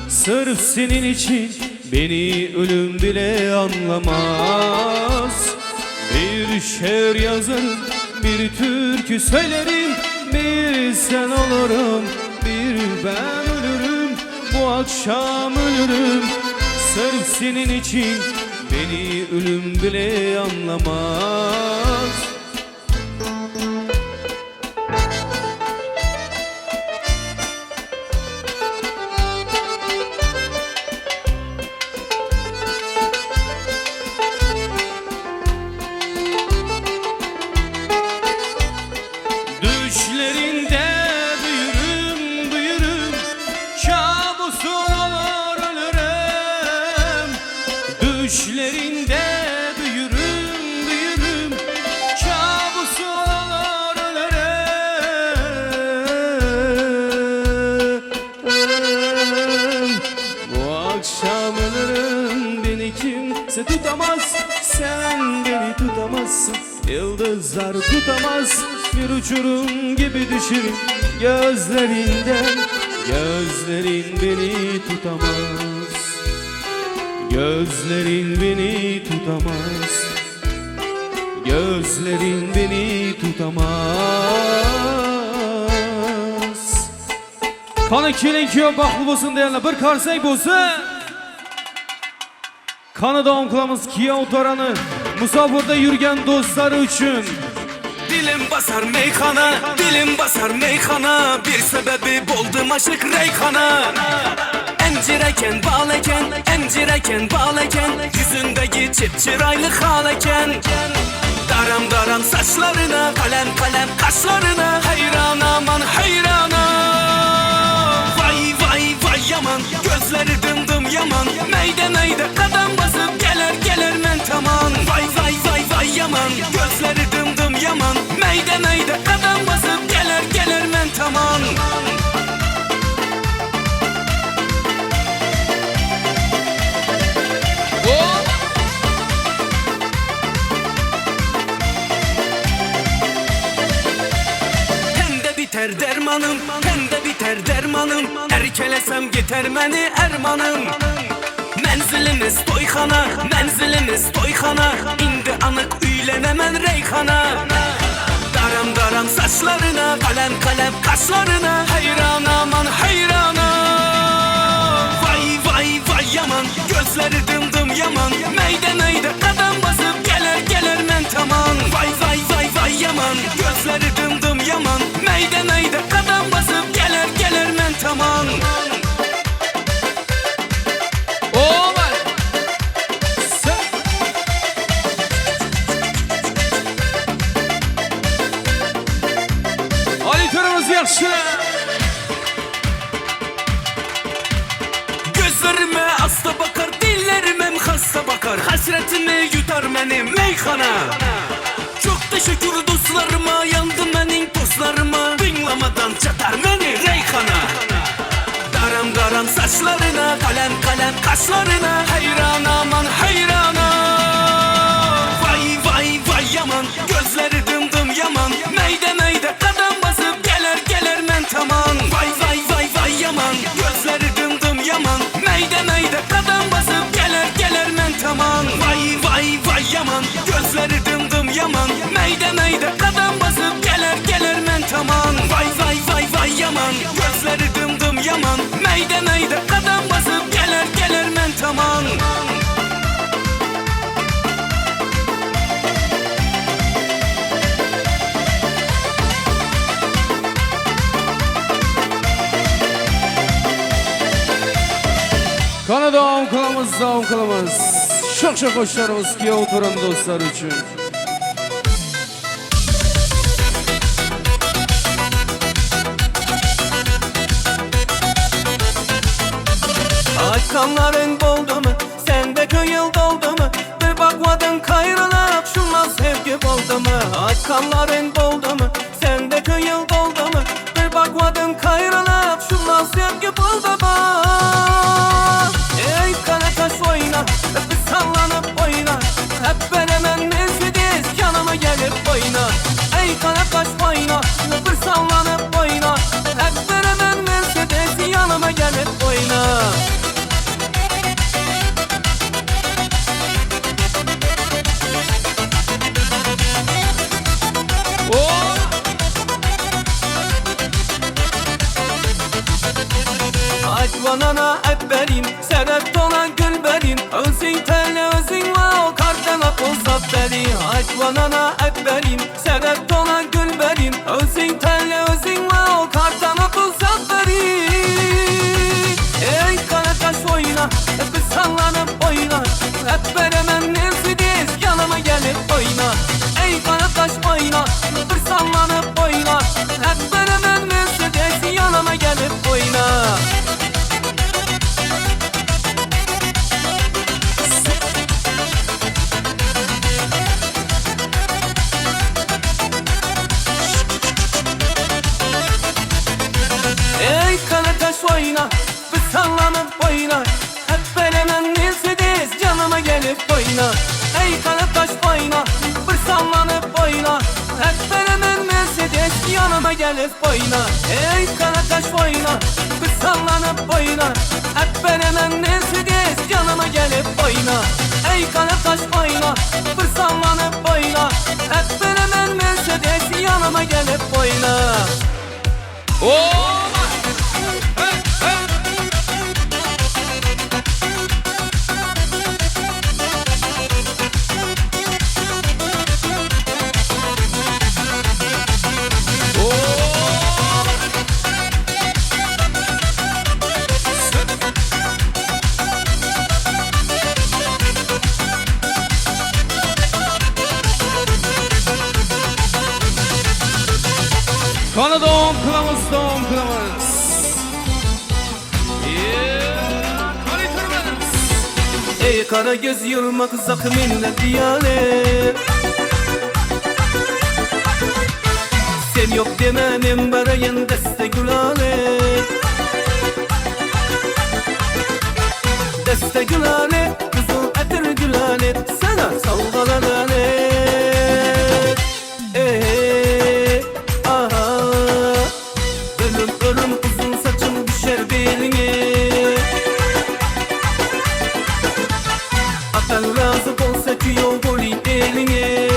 sırf senin için Beni ölüm bile anlamaz Bir şiir yazarım, bir türkü söylerim Bir sen olurum, bir ben ölürüm Bu akşam ölürüm, sırf senin için Beni ölüm bile anlamaz Düşlerinde büyürüm, büyürüm Kabusun olur ölürüm Düşlerinde büyürüm, büyürüm Kabusun olur ölürüm Bu akşam ölürüm beni kimse tutamaz Sen beni tutamazsın Yıldızlar tutamaz Bir uçurum gibi düşerim gözlerinden Gözlerin beni tutamaz Gözlerin beni tutamaz Gözlerin beni tutamaz Kanı kelin kuyov baxtli bo'lsin deganlar bir qarsak bo'lsa Qani davom qilamiz kuyov to'rani musofirda yurgan do'stlari uchun Dilim basar meyxana, dilim basar meyxana Bir sebebi buldum aşık reyhana Encireken, baleken, encireken, baleken Yüzündeki çipçiraylı haleken Daram daram saçlarına, kalem kalem kaşlarına Hayran aman hayrana Vay vay vay yaman, gözleri dımdım yaman Meyde meyde kadam basıp gelir gelir men taman Vay vay vay vay yaman, gözleri dımdım yaman Meyde meyde kadam basıp gelir gelir men taman biter dermanım, pende biter dermanım Erkelesem gider beni ermanım Menzilimiz toyxana, menzilimiz toyxana İndi anık üylenemen reyxana Daram daram saçlarına, kalem kalem kaşlarına Hayran aman hayrana Vay vay vay yaman, gözleri dımdım yaman Meyde meyde kadam basıp gelir gelir men taman Vay vay vay vay yaman, gözleri dımdım yaman Meyde meyde kadam basıp hasretini yutar benim meyxana. Çok teşekkür dostlarıma, yandı benim dostlarıma. Dinlamadan çatar beni reyhana. Daram daram saçlarına, kalem kalem kaşlarına. Hayran aman hayrana. Vay vay vay yaman, gözleri dım dım yaman. Meyde meyde kadam basıp gelir gelir men taman. Vay vay vay vay yaman, gözleri dım dım yaman. Meyde meyde kadam basıp gelir gelir men taman. Vay vay vay yaman, gözleri dım dım yaman. Meyde meyde kadam basıp gelir gelir men taman. Vay vay vay vay yaman, gözleri dım dım yaman. Meyde meyde kadam basıp gelir gelir men taman. Kana devam kılamız, devam kılamız. Çok çok hoşlarımız ki oturan dostlar için. Açkanların boldu mu? Sende köyül doldu mu? Bir bakmadın kayrılıp şuna sevgi boldu mu? Açkanların boldu mu? Sende köyül doldu mu? Bir bakmadın kayrılıp şuna sevgi boldu mu? Ey kara taş oyna, bir sallanıp oyna. Hep ben hemen Mercedes yanıma gelip oyna. Ey kara taş oyna, bir sallanıp oyna. Hep ben hemen Mercedes yanıma gelip oyna. Banana et vereyim, sebep dolan gül vereyim. Özün telle özünle o kardan akılsat beri. Aç banana et vereyim, sebep dolan gül vereyim. Özün telle özünle o kardan akılsat beri. Ey kara taş oyna, bir sallanıp oyna. Hep veremem Mercedes yanıma gelip oyna. Ey kara taş oyna, bir sallanıp oyna. Hep veremem Mercedes yanıma gelip oyna. Ey kara taş oyna, bir sallanıp oyna. Hep veremem Mercedes yanıma gelip oyna. Ey kara taş oyna, bir sallanıp oyna. Hep veremem Mercedes yanıma gelip oyna. Ey kara taş oyna, bir sallanıp oyna. Hep veremem Mercedes yanıma gelip oyna. Ey kara taş oyna, bir sallanıp oyna. Hep veremem Mercedes yanıma gelip oyna. Oh! Kana doğum kılamız, doğum kılamız. Ey kara göz yılmak zakminle diyale. Sen yok dememem barayan deste gülale. Deste gülale, kızıl etir gülale. Sana salgalanale. Ölüm uzun saçım düşer beline. Atan razı olsa ki yol golü eline.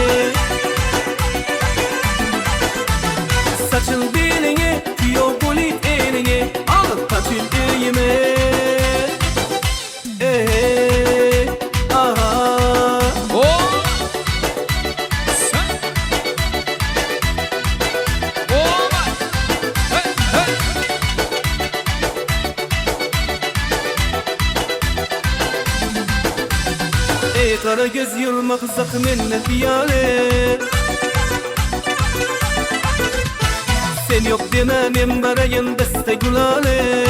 Saçın beline, ki yol golü eline. Alıp kaçın elime. Ey kara göz yılmak zakminle diyale. Sen yok dememem barayan deste gülale.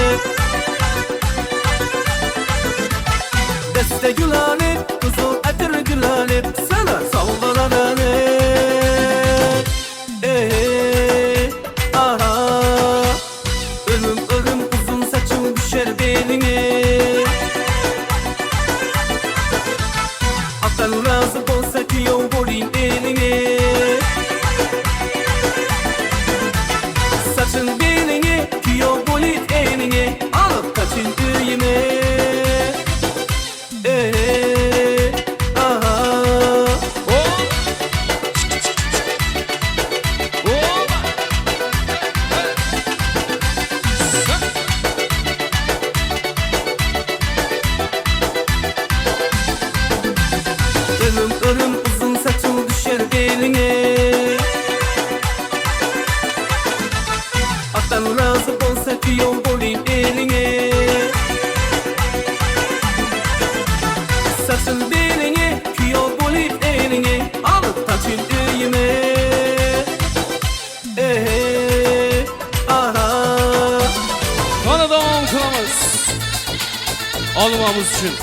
Deste gülale, kızıl etir kuyov bo'ling elinge Saçıl belinge kuyov bo'ling elinge Alıp taçın öyüme aha Xonadon qilamiz olmamiz uchun.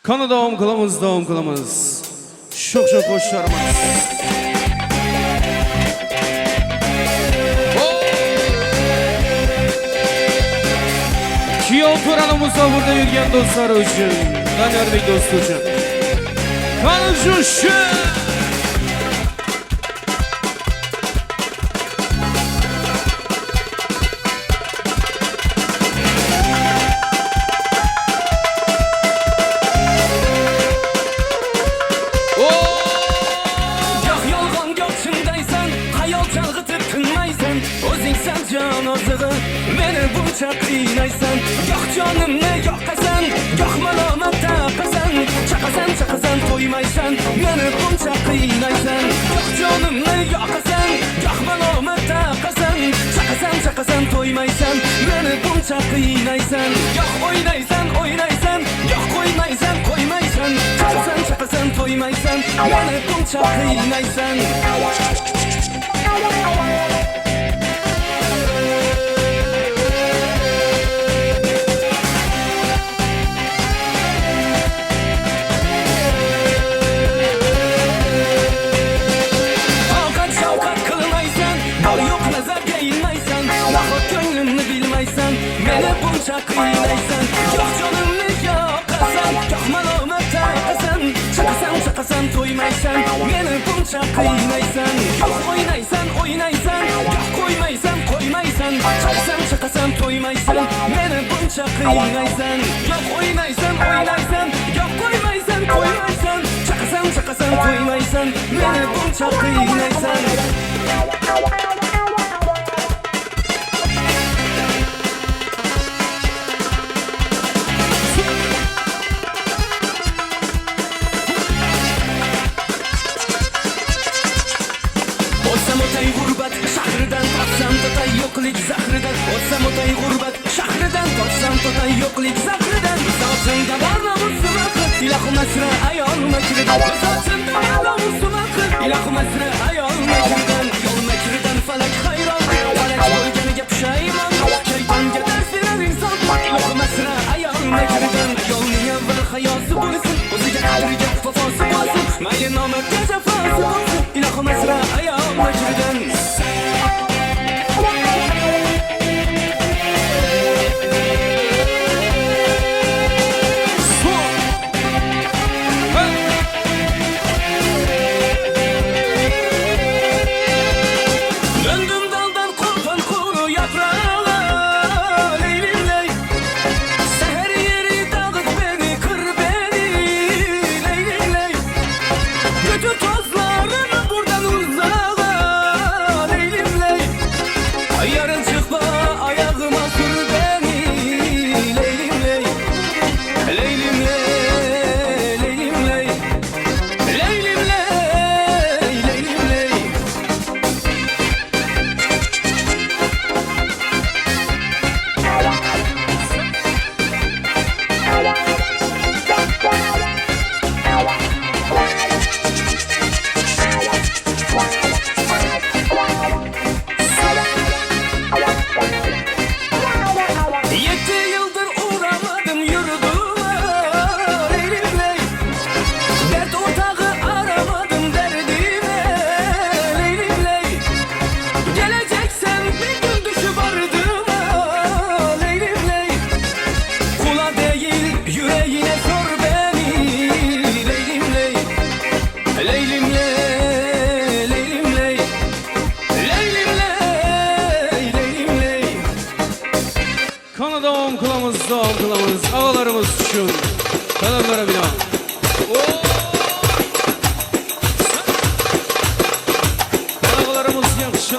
Qani davom qilamiz. Sho'x-sho'x qo'shiqlarimiz. Kuyov to'rani musofirda yurgan do'stlar uchun, Doniyorbek do'st uchun. Qani shu qiynaysan, yo'q jonimni yoqasan, yo'q malomat taqasan, chaqasan to'ymaysan, meni buncha qiynaysan, yo'q jonimni yoqasan, yo'q malomat taqasan, chaqasan to'ymaysan, meni buncha qiynaysan, yo'q o'ynaysan, yo'q qo'ymaysan, chaqasan toymaysan, meni buncha qiynaysan. Ovqat shavqat qilmaysan, bor yo'q nazarga ilmaysan, nahot ko'nglimni bilmaysan, meni buncha qiynaysan. Yo'q jonimni yoqasan, yo'q malomat taqasan, chaqasan to'ymaysan, meni buncha qiynaysan. Yo'q o'ynaysan, yo'q qo'ymaysan, chaqasan to'ymaysan, meni buncha qiynaysan. Yo'q o'ynaysan, yo'q qo'ymaysan, chaqasan to'ymaysan, meni buncha qiynaysan. O'tsam o'tay g'urbat shahridan, topsam totay yo'qlik zahridan. O'tsam o'tay g'urbat shahridan, topsam totay yo'qlik zahridan. Sochimda bor namusum aql, ilohim asra ayol makridan. Sochimda bor namusum aql, ilohim asra ayol makridan. Yo'l makridan falak hayron, falak bo'lganiga pushaymon. Shaytonga dars berar inson, ilohim asra ayol makridan. Yo'lning avval hayosi bo'lsin, o'ziga qadriga vafosi bo'lsin. Mayli nomardga jafosi bo'lsin, ilohim asra ayol makridan. Döndüm daldan kopan kuru yaprağa, leylimley. Seher yeri dağıt beni, kır beni, leylimley. Götür tozlarını buradan uzağa, leylimley. Yarın çıkma ayağıma sür beni, leylimley. Leylimley, leylimley. Leylimley, leylimley. Yetti yıldır uğramadım yurduma, leylimley. Dert ortağı aramadım derdime, leylimley. Geleceksen bir gün düşüp ardıma, leylimley. Kula değil yüreğine sor beni, leylimley. Leylimley, leylimley. Leylimley, leylimley. Kanadağım kılamız, dağım kılamız, ağalarımız şun. Kalanlara bina. Ağalarımız yakışır.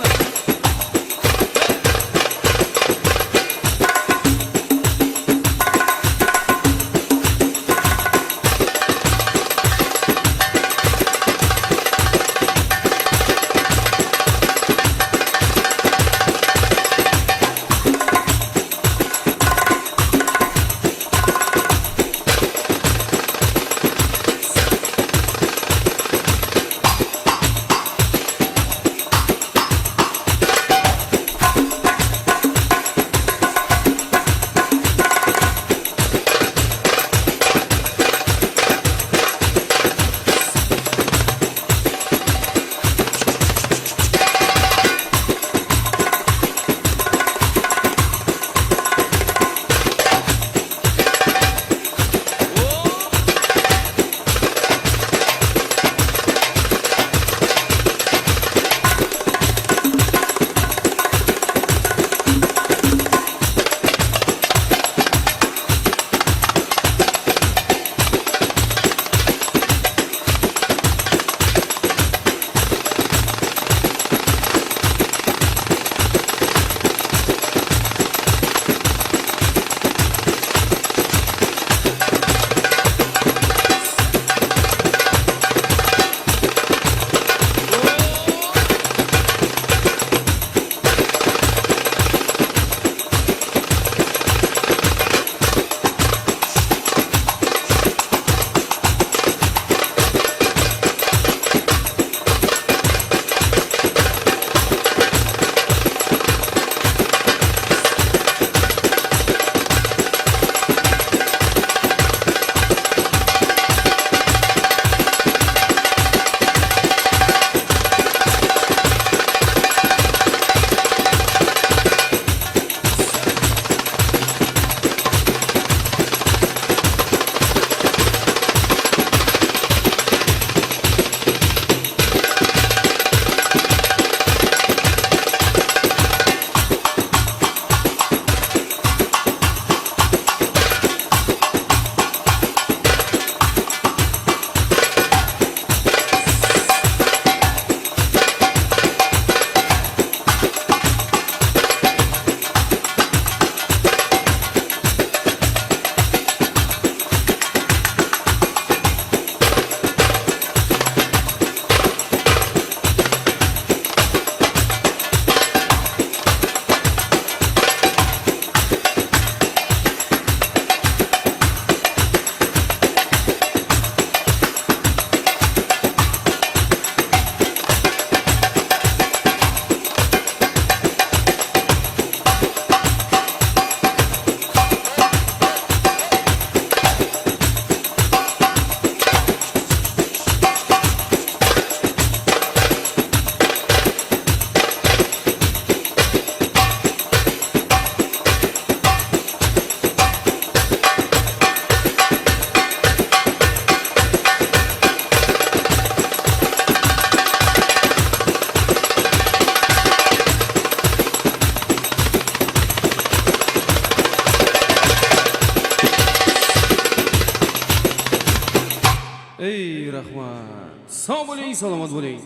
rahmat. Sog' bo'ling, salomat bo'ling.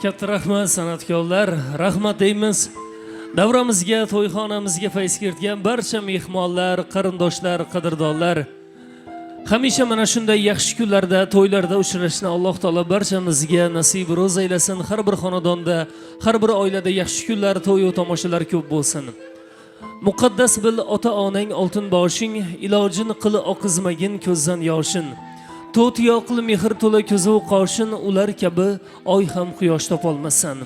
Katta rahmat san'atkorlar, rahmat deymiz. Davramizga, to'yxonamizga fayz kiritgan barcha mehmonlar, qarindoshlar, qadrdonlar. Hamisha mana shunday yaxshi kunlarda, to'ylarda uchrashni Alloh taolo barchamizga nasib ro'z aylasin. Har bir xonadonda, har bir oilada yaxshi kunlar, to'y va tomoshalar ko'p bo'lsin. Muqaddas bil ota-onang oltin boshing, ilojin qil oqizmagin ko'zdan yoshin. To'rt yoqli mehr to'la ko'zu qoshin, ular kabi oy ham quyosh topolmasan.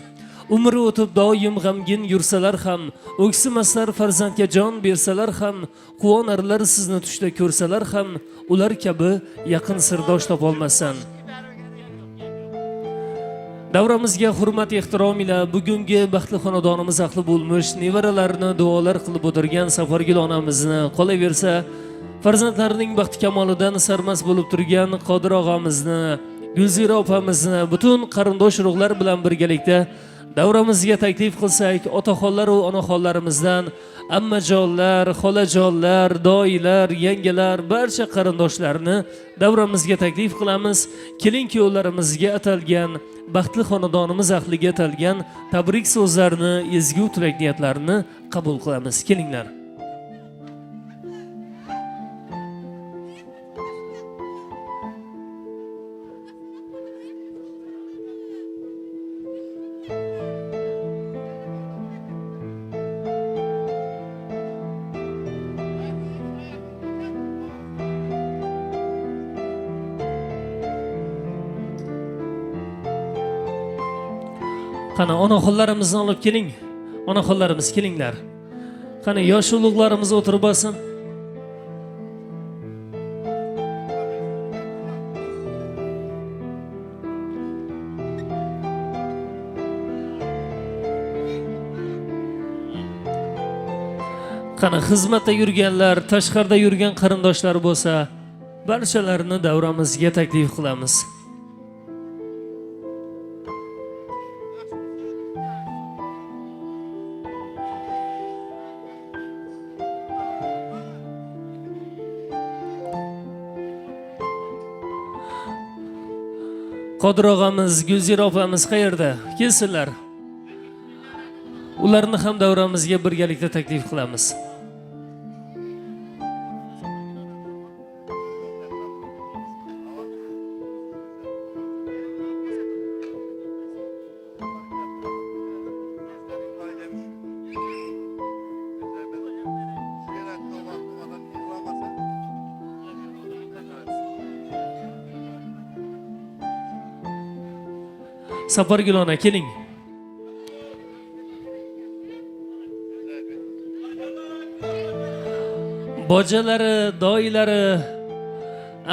Umri o'tib doim g'amgin yursalar ham, o'ksimaslar farzandga jon bersalar ham, quvonarlar sizni tushda ko'rsalar ham, ular kabi yaqin sirdosh topolmasan. Davramizga hurmat ehtirom ila bugungi baxtli xonadonimiz ahli bo'lmish, nevaralarini duolar qilib o'tirgan Safargul onamizni, qolaversa farzandlarining baxti kamolidan sarmast bo'lib turgan Qodir og'amizni, Gulzira opamizni, butun qarindosh urug'lar bilan birgalikda davramizga taklif qilsak, otaxonlar va onaxonlarimizdan ammajonlar, xolajonlar, doilar, yangalar, barcha qarindoshlarni davramizga taklif qilamiz. Kelin-kuyovlarimizga atalgan, baxtli xonadonimiz ahliga atalgan tabrik so'zlarini, ezgu tilak niyatlarini qabul qilamiz. Kelinglar. Qani onaxonlarimizni olib keling. Onaxonlarimiz kelinglar. Qani yosh ulug'larimiz o'tirib olsin. Qani xizmatda yurganlar, tashqarida yurgan qarindoshlar bo'lsa, barchalarini davramizga taklif qilamiz. Qodir og'amiz, Gulzira opamiz qayerda? Kelsinlar. Ularni ham davramizga birgalikda taklif qilamiz. Safargul ona keling. Bojalari, doilari,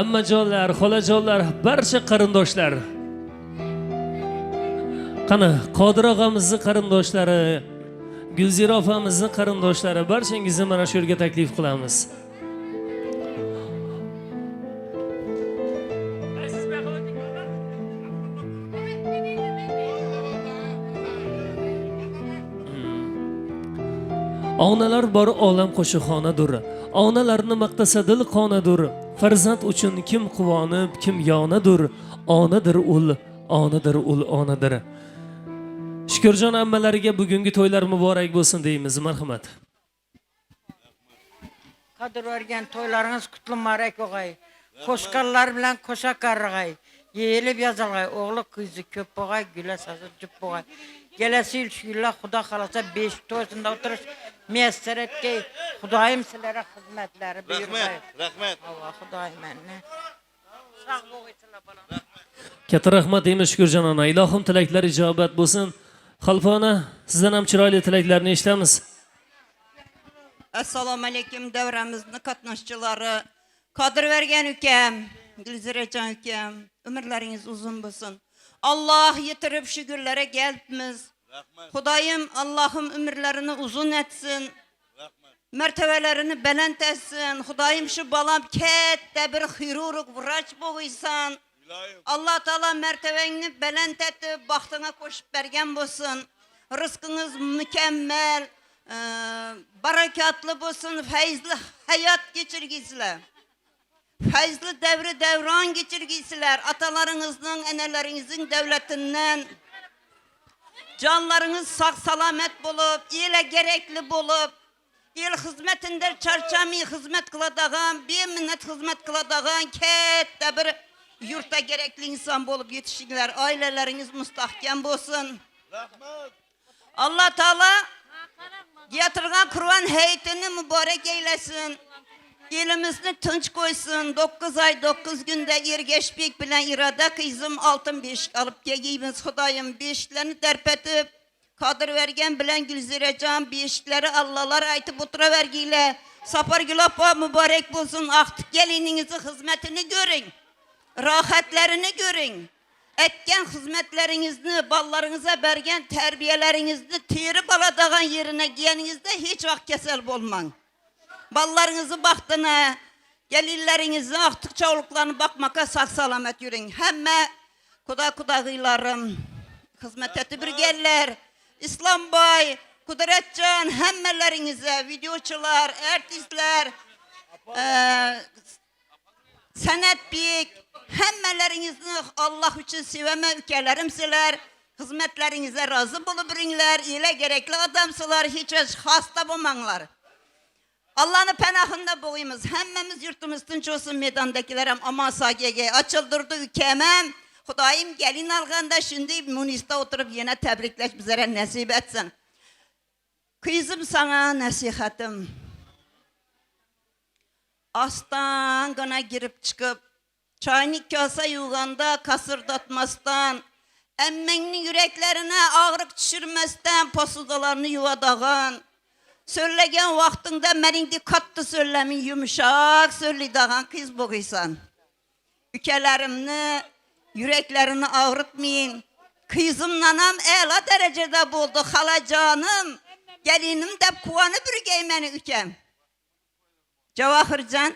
ammajonlar, xolajonlar, barcha qarindoshlar. Qani, Qodir og'amizning qarindoshlari, Gulzira opamizning qarindoshlari, barchangizni mana shu yerga taklif qilamiz. Onalar bor olam qo'shiqxonadir. Onalarni maqtasa dil qonadir. Farzand uchun kim quvonib, kim yonadir. Onadir ul, onadir ul, onadir. Shukurjon ammalariga bugungi to'ylar muborak bo'lsin deymiz. Marhamat. Qadr vergan to'ylaringiz qutlu muborak o'g'ay. Qo'shqanlar bilan qo'sha qarg'ay. Yeyilib yazilg'ay. O'g'li qizi ko'p bo'g'ay, gula sazib jup bo'g'ay. Kelasi yil shu yillar Xudo xolasa 5 to'ysunda o'tirish muyassar etgay. Xudoyim sizlarga xizmatlari buyurg'ay. Rahmat. Alloh xudoyim menni. Sog' bo'linglar bolam. Katta rahmat deymiz Shukurjon ona. Ilohim tilaklar ijobat bo'lsin. Xalfona, sizdan ham chiroyli tilaklarni eshitamiz. Assalomu alaykum davramizni qatnashchilari. Qodir vergan ukam, Gulzirajon ukam, umrlaringiz uzun bo'lsin. Allah yetirib shu kunlarga kelibmiz. Xudoyim Allohim umrlarini uzun etsin. Mertebelerini baland etsin. Xudoyim shu balam katta bir xirurg vrach bo'lsan. Allah Taala mertebeni baland etib, baxtına qo'shib bergan bo'lsin. Rizqingiz mükemmel, barakatlı bo'lsin, feyzli hayat geçirgizler. feyzli devri devran geçirgisiler. Atalarınızın, enelerinizin devletinden canlarınız sağ salamet bulup, ile gerekli bulup, il hizmetinde çarçami hizmet kıladağın, bir minnet hizmet kıladağın, kette bir yurtta gerekli insan bulup yetişikler. Aileleriniz müstahkem olsun. Allah Teala yatırgan Kur'an heyetini mübarek eylesin. Elimizni tinç koysun. 9 ay 9 günde ergeçbek bilen irade kızım altın beşik alıp geliyimiz Hudayım. Beşiklerini derpetip Kadir vergen bilen Gülzirecan beşikleri Allah'lar aytıp otura vergiyle. Sapar Gülap'a mübarek bulsun. Aktık gelininizi hizmetini görün. Rahatlerini görün. Etken hizmetlerinizni, ballarınıza bergen terbiyelerinizni tiri baladağın yerine giyeninizde hiç vakt kesel olman. Ballarınızı baktığına, gelirlerinizi, aktık çavluklarını bakmaka sağ salamet yürüyün. Hemme kudağıylarım, hizmet eti bir geller, İslam Bay, Kudretcan, hemmelerinize, videoçular, artistler, Senet Bik, hemmelerinizi Allah için seveme ülkelerimsiler, hizmetlerinize razı bulubrinler, ile gerekli adamsılar, hiç hasta bulmanlar. Allah'ın penahında boğuyumuz. Hemmemiz yurtumuz tinç olsun meydandakilere ama SGG açıldırdı ülkemem. Hudayım gelin alganda şimdi Munis'te oturup yine tebrikleş bizlere nasip etsin. Kızım sana nasihatim. Astan gana girip çıkıp çaynik kasa yuğanda kasırdatmastan emmenin yüreklerine ağrık düşürmezden posudalarını yuvadağın söylegen vaktinde menindi kattı söylemin yumuşak söylediğin kız boğuysan. Ülkelerimni, yüreklerini ağrıtmayın. Kızım nanam ela derecede buldu halacanım. Gelinim de kuvanı bürgeymeni ülkem. Cevahircan,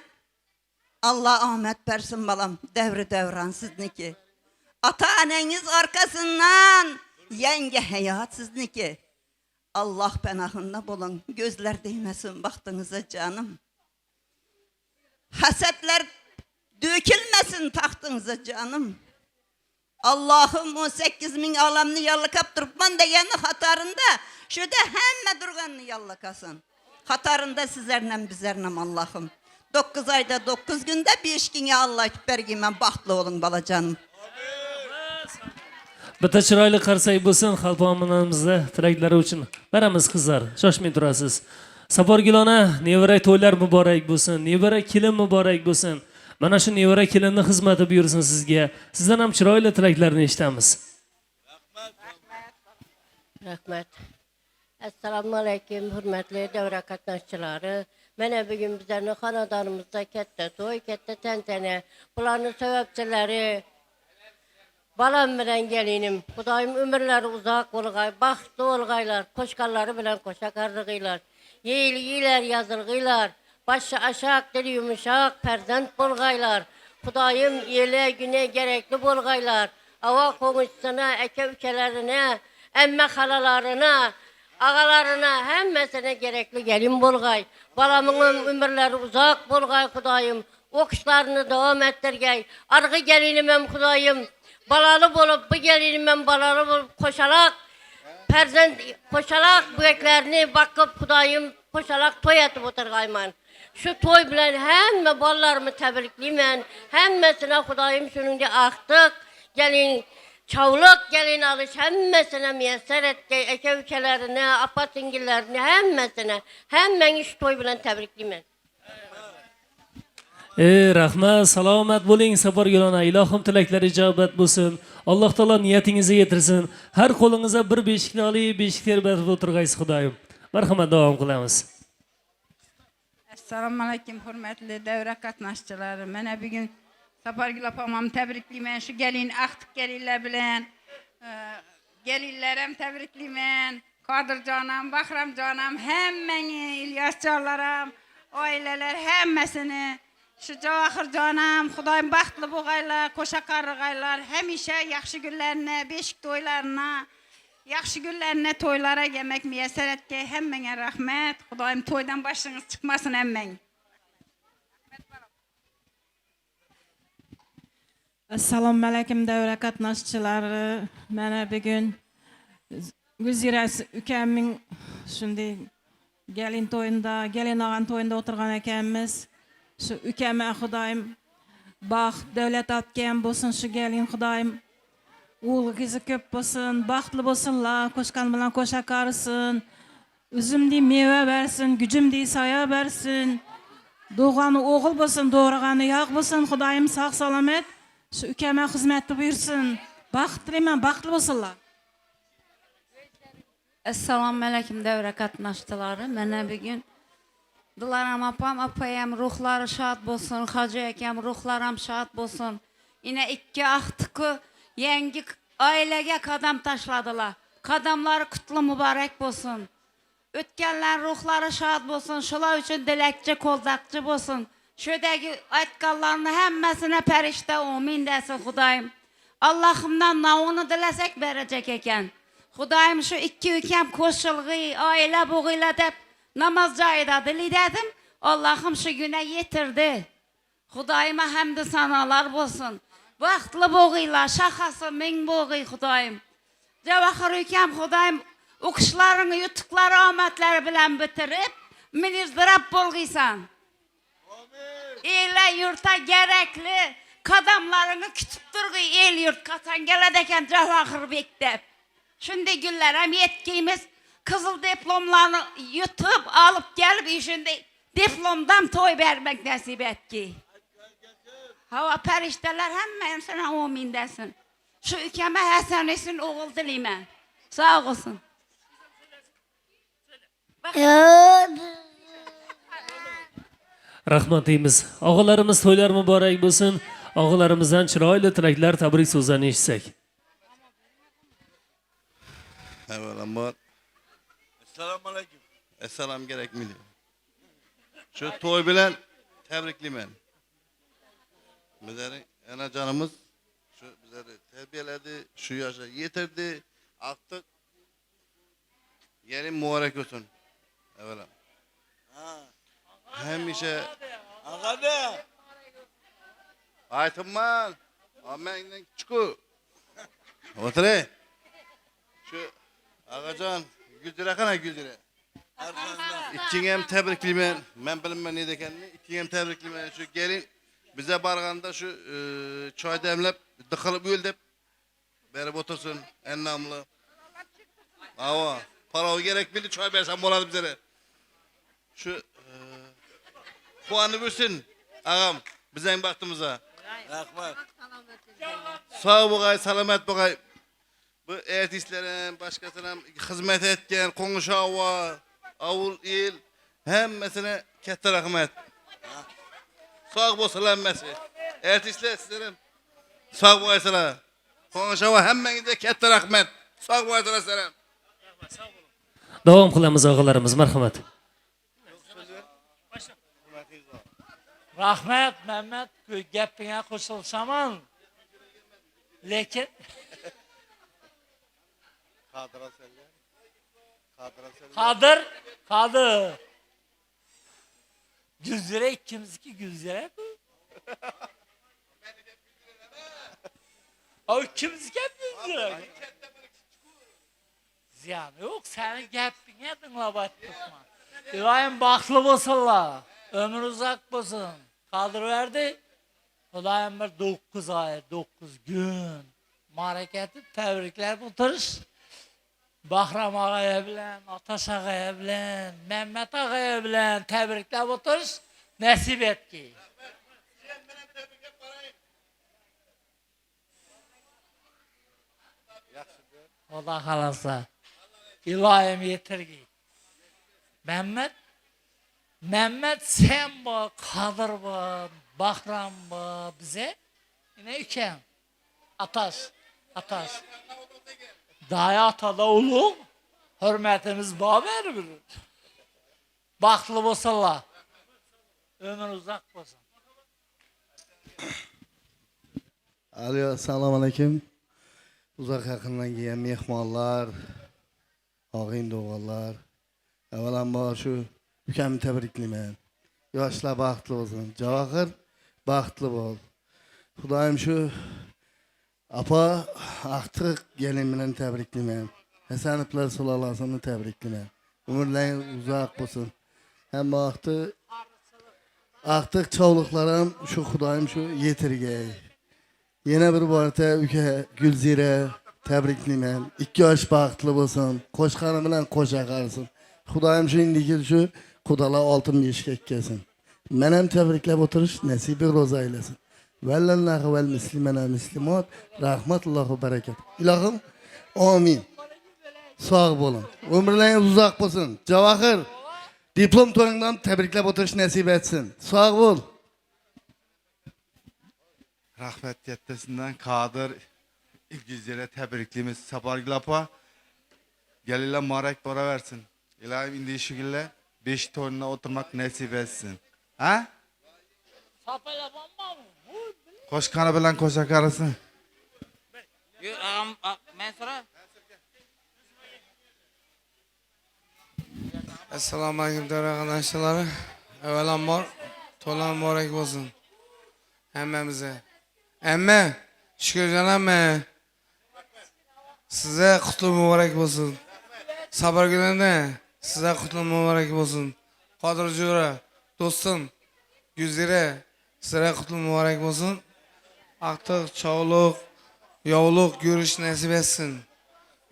Allah ahmet versin balam, devri devran sizniki. Ata anneniz arkasından, yenge hayat sizniki. Allah penahında bulun, gözler değmesin baktığınıza canım. Hasetler dökülmesin tahtınıza canım. Allah'ım 18 bin alamını yallıkap durman degeni hatarında, şu da hemme durganını yallıkasın. Hatarında sizlerle bizlerle Allah'ım. 9 ayda 9 günde 5 güne Allah bergimen bahtlı olun balacanım. Bitta chiroyli qarsak bo'lsin xalpominamizda tilaklari uchun. Beramiz qizlar, shoshmay turasiz. Saporgilona nevara to'ylar muborak bo'lsin, nevara kelin muborak bo'lsin. Mana shu nevara kelinning xizmati buyursin sizga. Sizdan ham chiroyli tilaklarni eshitamiz. Rahmat. Assalomu alaykum, hurmatli davra qatnashchilari. Mana bugun bizlarning xonadonimizda katta to'y, katta tantana. Bularning sababchilari balam bilen gelinim. Hudayım ömürleri uzak olgay, baxtlı olgaylar, koşkalları bilen koşakarlıgıylar. Yeğilgiler, yazılgıylar. Başı aşak, dili yumuşak, perzent bolgaylar. Hudayım yele güne gerekli bolgaylar. Ava konuşsuna, eke ülkelerine, emme halalarına, ağalarına, hemmesine gerekli gelin bolgay. Balamın ömürleri uzak bolgay Hudayım. Okuşlarını devam ettirgay. Argı gelinimem Hudayım. Balalı bulup, bu gelinimden balalı bulup koşalak, perzent koşalak büyüklerini bakıp Hudayım koşalak toy etip oturgayman. Şu toy bilen hemme ballarımı tebrikliymen, hemmesine Hudayım şunun diye aktık, gelin çavluk gelin alış, hemmesine müyesser etti, eke ülkelerine, apatingillerine, hemmesine, hemmeni şu toy bilen tebrikliymen. Rahmat, salomat bo'ling Saporgilona. Ilohim tilaklar ijobat bo'lsin. Alloh taolo niyatingizni yetirsin. Har qo'lingizga bir beshikni oling, beshik terbatib o'tirg'aysiz Xudoyim. Marhamat davom qilamiz. Assalomu alaykum hurmatli davra qatnashchilari. Mana bugun Saporgil opamni tabriklayman. Shu gelin aqtiq gelinlar bilan gelinlarim tabriklayman. Qodirjonim, Bahramjonim, hammani, İlyasjonlarim, oilalar hammasini şu Cavahirjonim, Xudoyim baxtli bo'lg'aylar, qo'sha qarg'aylar, hamisha yaxshi kunlarni, beshik to'ylarini, yaxshi kunlarni to'ylara yemek muyassar etgay hammaga rahmat. Xudoyim to'ydan boshing'iz chiqmasin hammang. Assalomu alaykum davra qatnashchilari. Mana bugun Gulzira ukamning shunday gelin to'yinda, gelin og'an to'yinda o'tirgan ekanmiz. Shu ukama Xudoyim baxt, davlat topgan bo'lsin shu gelin Xudoyim. O'g'il qizi ko'p bo'lsin, baxtli bo'lsinlar, qo'shgan bilan qo'sha qarsin. Üzümdey meva versin, gücümdey saya versin. Doğanı oğul bo'lsin, doğrağanı yağ bo'lsin. Xudoyim sağ salamet. Şu ukama xizmatni buyursin. Baxt tilayman, baxtli bo'lsinlar. Assalomu alaykum davra qatnashchilari. Mana bugun Dilaram apam, apayam ruhları şad bo'lsin, Hacı akam ruhlarım şad bo'lsin. Yine ikki ahtıkı yangi ailege qadam tashladılar. Qadamları kutlu mübarek bo'lsin. Ötkenler ruhları şad bo'lsin, şular üçün dilekçi, koldakçı bo'lsin. Şöydeki aytkanlarını hemmesine perişte amin desin Xudoyim. Allah'ımdan naunu dilesek verecek eken. Xudoyim şu iki ülkem koşulğu, aile buğuyla dep namaz cayda dili dedim. Allah'ım şu güne yetirdi. Xudoyim'a hamdü sanalar bolsun. Vaxtlı buğuyla, şakası min buğuy Xudoyim. Cevahir ülkem Xudoyim uqışlarını, yutukları, ametleri bilen bitirip minizdirap bolguysan. Eyle yurta gerekli kadamlarını kütüp durguy el yurt katan geledeken Cevahir Bektep. Şimdi günlerem yetkimiz kızıl diplomlarını yutup alıp gelip şimdi diplomdan toy vermek nasip etki. Hava perişteler hemen sana amin desin. Şu ülkeme hasenesin oğul dilime. Sağ olsun. Rahmat deymiz. Og'alarimiz to'ylar muborak bo'lsin. Og'alarimizdan chiroyli tilaklar, tabrik so'zlarini eshitsak. Avvalambor assalomu alaykum. Assalom kerakmidi? Shu to'y bilan tabriklayman. Bizning onajonimiz shu bizlarni tarbiyaladi, shu yoshga yetirdi. Artık gelin muborak bo'lsin. Avvalam. Hamisha ag'ada aytibman, amangdan chiqu. O'tiray. Şu ağacan Gülzira qana Gülzira. İkkinga ham tabriklayman. Men bilmayman ne ekanini. Ikkinga ham tabriklayman. Şu gelin bize barganda şu choy damlab, diqilib yo'l deb berib o'tirsin. En namlı. Ava, palov kerak bildi, choy bersam bo'ladi bizga. Şu quvonib o'sin ağam bizning baxtimizga. Rahmat. Sağ bo'lg'ay, salomat bo'lg'ay. Bu artistlerin, başkasına hizmet etken, konuşava, avul il, hemmesine katta rahmet. Sağ olsunlar hemmesi. Artistler sizlerin sağ olsunlar. Konuşava hemmenize katta rahmet. Sağ olsunlar sizlerin. Davom qilamiz og'alarimiz, marhamat. Rahmet Mehmet gapine qo'shilsaman. Lekin Kadir. Gülzire ikimizdeki Gülzire bu. O ikimizdeki hep Gülzire. Ziyan yok, senin gapine dinlep attıkma. İlayim baxtlı bolsunlar, ömür uzak bolsun. Kadir verdi. Xudoyim bir 9 ay, 9 gün. Maraketi tebrikler o'tirish. Bahram ağaya bilen, Ataş ağaya bilen, Mehmet ağaya bilen tebrikler o'tirish nasip etki. Xudo xolasa. İlohim yetirgi. Mehmet sen bak, Kadir bak, Bahram bak bize. Yine üken. Ataş. Daya atada ulu, hürmetimiz baber bilir. Baxtlı bolsunlar. Ömür uzak bolsun. Alo, assalomu alaykum. Uzak yaqindan kelgan mehmonlar, og'in do'g'onlar. Avvalambor shu ukamni tabriklayman. Yoshlar baxtli bo'lsin. Javohir baxtli bo'l. Xudoyim şu apa artıq gelin bilen təbrikləməyəm. Həsəniplər sulalasını təbrikləməyəm. Ömürlərin uzaq olsun. Hem artıq çoğluqlarım şu Xudoyim şu yetirgey. Yine bir barta ülke Gülzire təbrikləməyəm. 2 yaş baxtlı olsun. Qoşqanı bilen qoşa qarsın. Xudoyim şu indiki şu Xudala altın yeşkek kesin. Menem təbrikləb oturuş nəsibi roza eylesin. Vellallahu vel muslimena muslimat rahmetullahu bereket. İlahım amin. Sağ olun. Ömürleriniz uzak olsun. Cavahir diplom toyundan təbriklab oturuş nasip etsin. Sağ ol. Rahmet yettesinden Kadir İlgizlere tebriklimiz Sapargil apa. Gelile marek para versin. İlahim indi şekilde 5 tonuna oturmak nasip etsin. Ha? Koşkanı bilen koşa karısın. Ben sonra Assalomu alaykum davra qatnashchilari. Avvalambor to'lan muborak bo'lsin hammamizga. Amma Shukurjon amma sizga qutlu muborak bo'lsin. Sabargulanda sizga qutlu muborak bo'lsin. Qodir Jo'ra, do'stim, Gulzira sizga qutlu muborak bo'lsin. Aqtiq, chog'liq, yovliq ko'rish nasib etsin.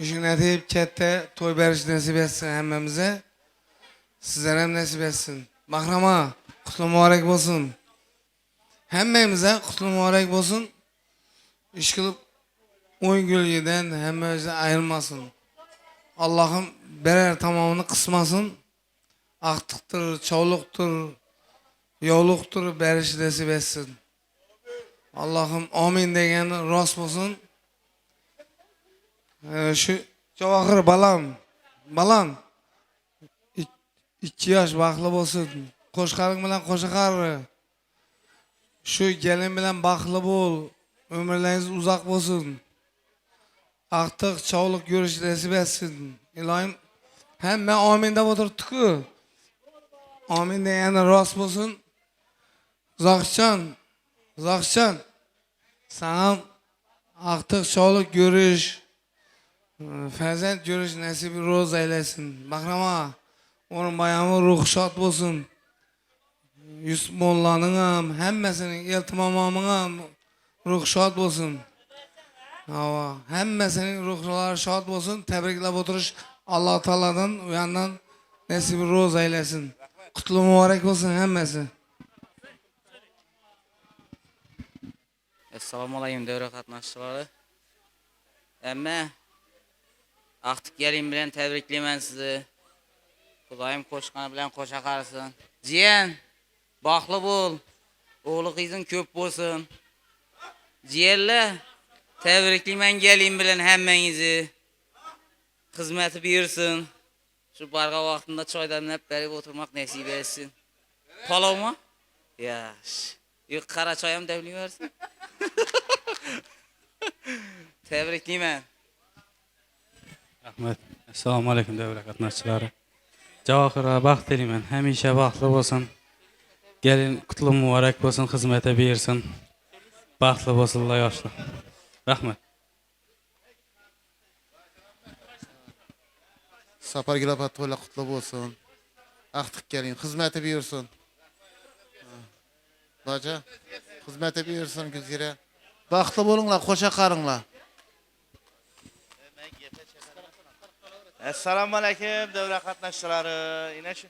Shunga deb katta to'y berish nasib etsin hammamizga. Sizlere hem nasip etsin. Bahrama kutlu mübarek olsun. Hemmemize kutlu mübarek olsun. İş kılıp 10 gölgeden hemmemize ayırmasın. Allah'ım berer tamamını kısmasın. Aktıktır, çoğuluktur, yoluktur, beriş nasip etsin. Allah'ım amin degen rast olsun. Şu Cavahir balam. 2 yaş baklı olsun. Koşkarın bilen koşakar. Şu gelin bilen baklı bol. Ömürleriniz uzak olsun. Artık çoğuluk görüş nasip etsin. İlahim hem ben amin de oturttuk. Amin de yani rast olsun. Zakşan. Sana artık çoğuluk görüş. Fərzənd görüş nəsibi roz eylesin. Bahrama. Onun bayanı ruh şad olsun. Yusuf Molla'nın hemmesinin iltimamamın ruh şad olsun. Hemmesinin ruhları şad olsun. Tebrikler oturuş Allah Teala'dan uyandan nesibi roz eylesin. Kutlu mübarek olsun hemmesi. Assalamu alaykum devre katnaşçıları. Emme artık gelin bilen tebrikleymen sizi. Kudayım koşkanı bilen koşa karısın. Ciyen, baklı bol. Oğlu kızın köp bolsun. Ciyenle tebrikleymen gelin bilen hemmenizi. Hizmeti buyursun. Şu barga vaktinde çaydan hep berip oturmak nasip etsin. Palav mu? Yaş. Yok kara çayım demli versin. Tebrikleymen. Rahmet. Assalomu alaykum davra qatnashchilari. Cavahir'a baxt dilayman. Hamisha baxtli bo'lsin. Gelin qutlu muborak bo'lsin, xizmati bersin. Baxtli bo'lsinlar yoshlar. Rahmat. Sapargil apa to'la qutlu bo'lsin. Aqtiq gelin xizmati buyursin. Baca xizmati buyursin Gulzira. Baxtli bo'linglar, qo'sha qaringlar. Assalomu alaykum davra qatnashchilari. Yine şu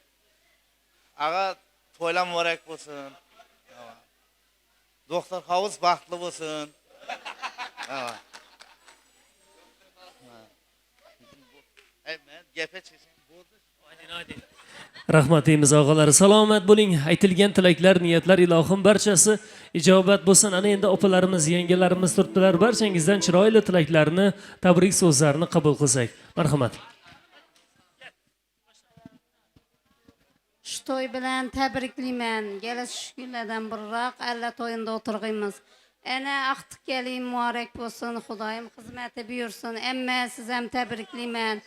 ağa to'ylar muborak bo'lsin. Doktor Havuz baxtli bo'lsin. Men gapga chiqsam bo'ldi. Rahmat deymiz og'alar. Salomat bo'ling. Aytilgan tilaklar, niyatlar ilohim barchasi ijobat bo'lsin. Ana endi opalarimiz, yengalarimiz turibdilar. Barchangizdan chiroyli tilaklarni, tabrik so'zlarini qabul qilsak. Marhamat. Şu toy bilen tebrikliymen. Geliş günlerden burrak elle toyunda oturğuymiz. Ene aktık geleyim mübarek olsun. Xudayım hizmeti buyursun. Emme sizem tebrikliymen.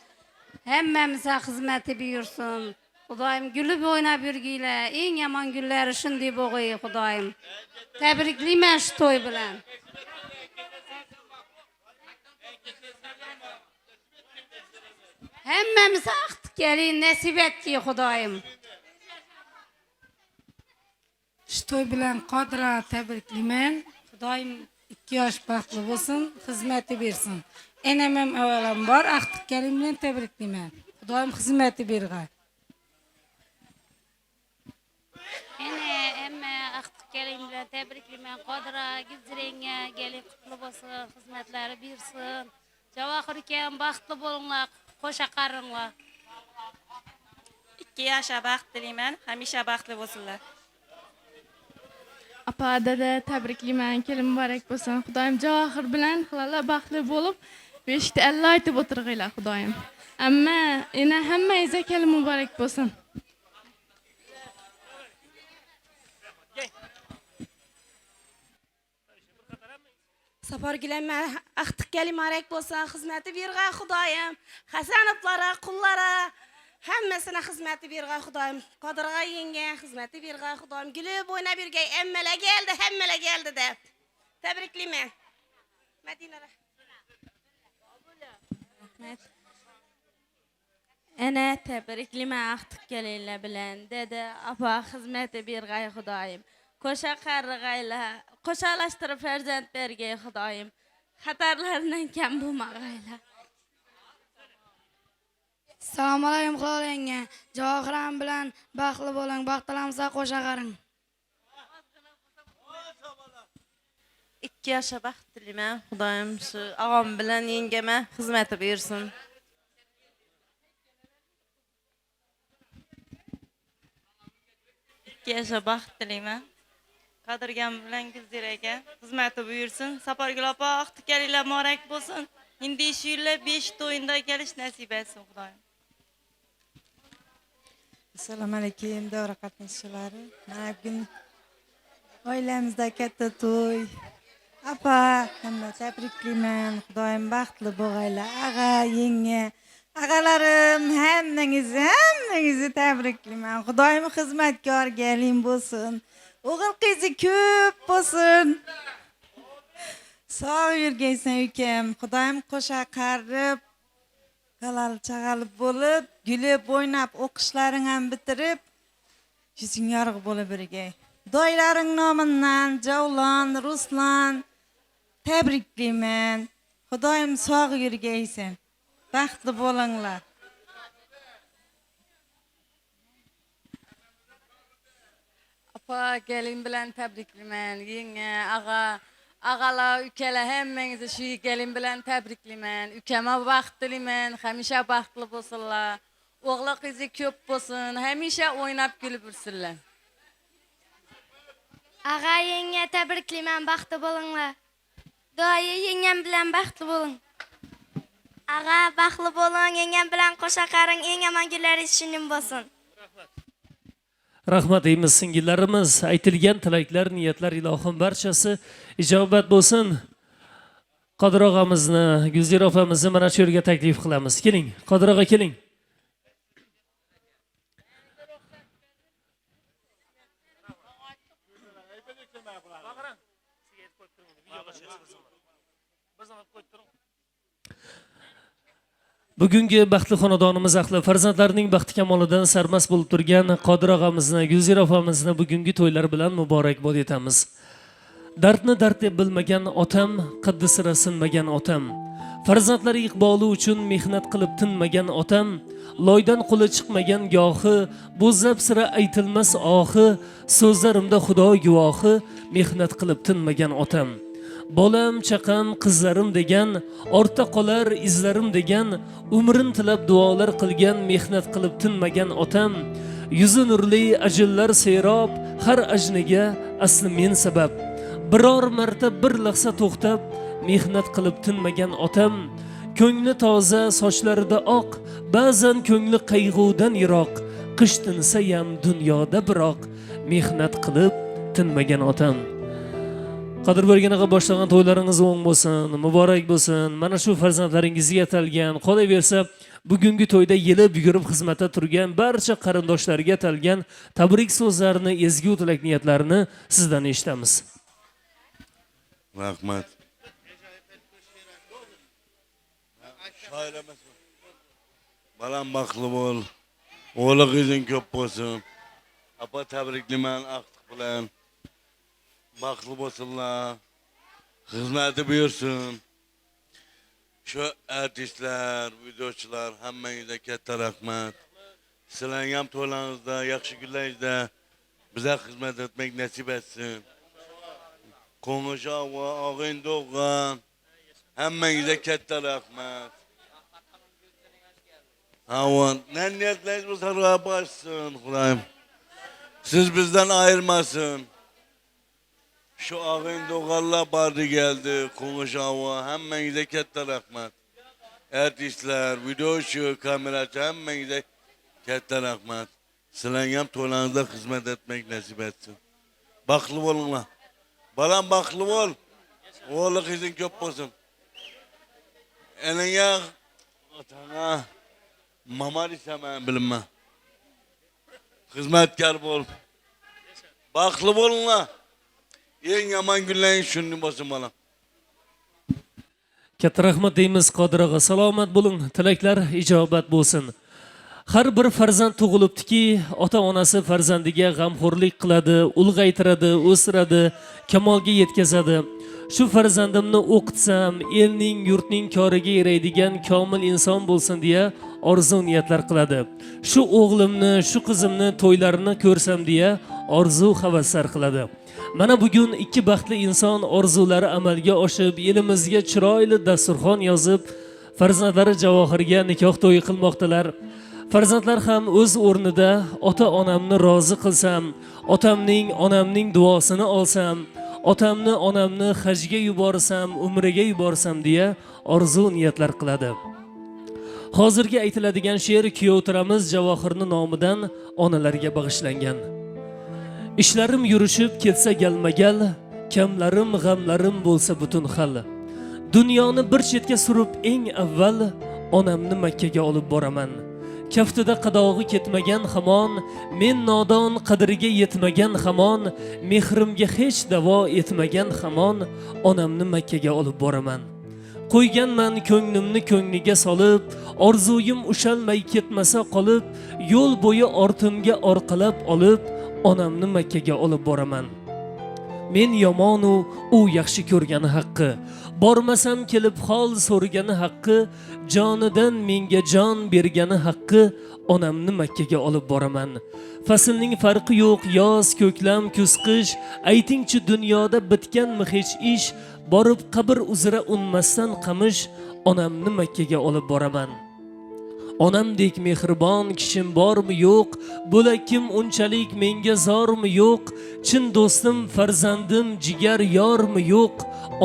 Hemmemize hizmeti buyursun. Xudoyim gülüp oynab yurgiylar. Eng yomon günleri shunday bo'g'ay, Xudoyim. Tabriklayman shu to'y bilan. Hammamiz vaqt kelin nasib etki, Xudoyim. Shu to'y bilan Qodira tabriklayman. Xudoyim 2 yosh baxtli bo'lsin, xizmati bersin. Enam ham avvalambor vaqt kelin bilan tabriklayman. Xudoyim xizmati berg'ay. Emma aqtiq kelin bilan tabriklayman. Qodira Gulziraga gelin qutlu bo'lsin, xizmatlari bersin. Javohir ukam baxtli bo'linglar, qo'sha qaringlar. 2 yoshga baxt tilayman, hamisha baxtli bo'lsinlar. Apa dada tabriklayman, kelin muborak bo'lsin. Xudoyim Javohir bilan xilala baxtli bo'lib, beshikda Allah aytib o'tirg'inglar, Xudoyim. Amma ena hammangizga kelin muborak bo'lsin. Safargilanma aqtiq kelin muborak bo'lsin, xizmati berg'ay Xudoyim. Hasanovlara, qullara hammasına xizmati berg'ay Xudoyim. Qodirga yenge xizmati berg'ay Xudoyim. Gülüp o'ynab yurgay, hammalar keldi deb. Tabriklayman. Madina. Rahmat. Ana tabriklayman aqtiq kelinlar bilan. Dada, apa xizmati berg'ay Xudoyim. Qo'sha qarg'aylar, qo'shalashtirib farzand bergay Xudoyim. Xatarlardan kam bo'lmag'aylar. Assalomu alaykum Xudoyimga. Javohiram bilan baxtli bo'ling, baxtlamsa qo'sha qaring. 2 yoshga baxt tilayman. Xudoyim shu og'am bilan yengama xizmati bersin. Yoshga baxt tilayman. Qodirgam bilan Gulziraga xizmati buyursin. Safargul opa aqtiq kelinglar muborak bo'lsin. Endi shu yillar 5 to'yinda kelish nasib etsin Xudoyim. Assalomu alaykum davra qatnashchilari. Mana bugun oilamizda katta to'y. Apa, hamma tabriklayman. Xudoyim baxtli bo'lg'aylar. Ag'a, yenge, ag'alarim, hammangizni tabriklayman. Xudoyim xizmatkor gelin bo'lsin. O'g'il qizi ko'p bo'lsin. Sog' yurgaysan ukam. Xudoyim qo'sha qarib, qalal chag'alib bo'lib, gulib o'ynab, o'qishlaring ham bitirib, yuzing yorug' bo'lib birgay. Doylaring nomidan Javlon, Ruslan tabriklayman. Xudoyim sog' yurgaysan. Baxtli bo'linglar. Apa gelin bilan tabriklayman. Yenge, ağalar, ukalar hammangizni shu gelin bilan tabriklayman. Ukama baxt tilayman, hamisha baxtli bo'lsinlar. O'g'li qizi ko'p bo'lsin, hamisha o'ynab kulib yursinlar. Ağa yenge tabriklayman, baxtli bo'linglar. Doyi yengam bilan baxtli bo'ling. Ağa baxtli bo'ling, yengam bilan qo'sha qaring, eng yomon kunlaringiz shunday bo'lsin. Rahmat deymiz singillarimiz. Aytilgan tilaklar, niyatlar ilohim barchasi ijobat bo'lsin. Qodir og'amizni, Gulzira opamizni mana shu yerga taklif qilamiz. Keling, Qodir og'a keling. Bugungi baxtli xonadonimiz ahli farzandlarining baxti kamolidan sarmast bo'lib turgan Qodir og'amizni, Gulzira opamizni bugungi to'ylar bilan muborakbod etamiz. Dardni dard deb bilmagan otam, qaddi sira sinmagan otam, farzandlari iqboli uchun mehnat qilib tinmagan otam, loydan qo'li chiqmagan gohi, bo'zlab sira aytilmas ohi, so'zlarimda Xudo guvohi, mehnat qilib tinmagan otam. Bolam, chaqam, qizlarim degan, ortda qolar izlarim degan, umrin tilab duolar qilgan, mehnat qilib tinmagan otam, yuzi nurli ajillar serob, har ajniga asli men sabab. Biror marta bir lahza to'xtab, mehnat qilib tinmagan otam, ko'ngli toza, sochlarida oq, ba'zan ko'ngli qayg'udan yiroq, qish tinsa ham dunyoda biroq, mehnat qilib tinmagan otam. Qodir bo'lganiga boshlagan to'ylaringiz o'ng bo'lsin, muborak bo'lsin. Mana shu farzandlaringizga atalgan, qolaversa bugungi to'yda yelib yugurib xizmatda turgan barcha qarindoshlarga atalgan tabrik so'zlarini, ezgu tilak niyatlarini sizdan eshitamiz. Rahmat. Balam baxtli bo'l. O'g'li qizing ko'p bo'lsin. Apa tabriklayman aqtiq bilan. Baxtli bo'lsinlar. Xizmati buyursin. Şu artistlar, videochilar hammangizga katta rahmat. Sizlarga ham to'ylaringizda, yaxshi kunlaringizda bizga xizmat etmek nasib etsin. Qo'ng'ishov va og'in do'g'an hammangizga katta rahmat. Avan, niyatlaringiz bo'lsa ro'yab bo'lsin, Xudoyim. Siz bizdan ayırmasın. Şu ağın doğallar bardı geldi, konuşava, hemmenize katta rahmet. Artistler, videocu, kameracı, hemmenize katta rahmet. Sizlerle toylarınızda hizmet etmek nasip etsin. Baklı olunla. Balan baklı ol. Oğlu kızın köp olsun. Eline atana mamar istemem bilinme. Hizmetkar bol. Baklı olunla. En yaman günlerin şunu basın bana. Katta rahmat deymiz Qodir og'a. Salomat bo'ling, tilaklar ijobat bo'lsin. Har bir farzand tug'ilibdiki, ota-onasi farzandiga g'amxo'rlik qiladi, ulg'aytiradi, o'stiradi, kamolga yetkazadi. Shu farzandimni o'qitsam, elning, yurtning koriga yaraydigan komil inson bo'lsin deya orzu niyatlar qiladi. Shu o'g'limni, shu qizimni to'ylarini ko'rsam deya orzu havaslar qiladi. Mana bugun ikki baxtli inson orzulari amalga oshib, elimizga chiroyli dasturxon yozib, farzandlari Javohirga nikoh to'yi qilmoqdalar. Farzandlar ham o'z o'rnida ota-onamni rozi qilsam, otamning, onamning duosini olsam, otamni, onamni hajga yuborsam, umraga yuborsam deya orzu niyatlar qiladi. Hozirgi aytiladigan she'r kuyovtiramiz Javohirning nomidan onalarga bag'ishlangan. İşlerim yürüşüp ketsa galmagal, kamlarim, g'amlarim bo'lsa butun xil. Dunyoni bir chetga surib eng avval onamni Makkaga olib boraman. Kaftida qadog'i ketmagan hamon, men nodon qadriga yetmagan hamon, mehrimga hech davo etmagan hamon, onamni Makkaga olib boraman. Qo'yganman ko'nglimni ko'ngliga solib, orzuyim ushalmay ketmasa qolib, yo'l bo'yi ortimga orqalab olib, onamni Makkaga olib boraman. Men yomonu u yaxshi ko'rgani haqqi, bormasam kelib hol so'rgani haqqi, jonidan menga jon bergani haqqi, onamni Makkaga olib boraman. Faslning farqi yo'q, yoz, ko'klam, kuz, qish, aytingchi dunyoda bitganmi hech ish, borib qabr uzra unmasdan qamish, onamni Makkaga olib boraman. Onamdek mehribon kishim bormi yo'q, bo'lakim unchalik menga zormi yo'q, chin do'stim, farzandim, jigar yormi yo'q,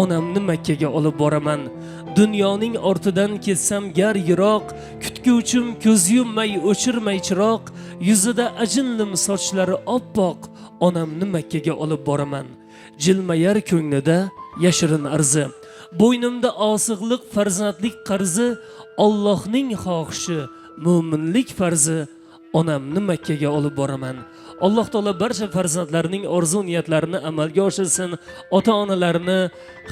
onamni Makkaga olib boraman. Dunyoning ortidan ketsam gar yiroq, kutguvchim ko'z yummay o'chirmay chiroq, yuzida ajinlim sochlari oppoq, onamni Makkaga olib boraman. Jilmayar ko'nglida yashirin arzi, bo'ynimda osig'liq farzandlik qarzi, Allohning xohishi, mo'minlik farzi, onamni Makkaga olib boraman. Alloh taolo barcha farzandlarining orzu niyatlarini amalga oshirsin, ota-onalarini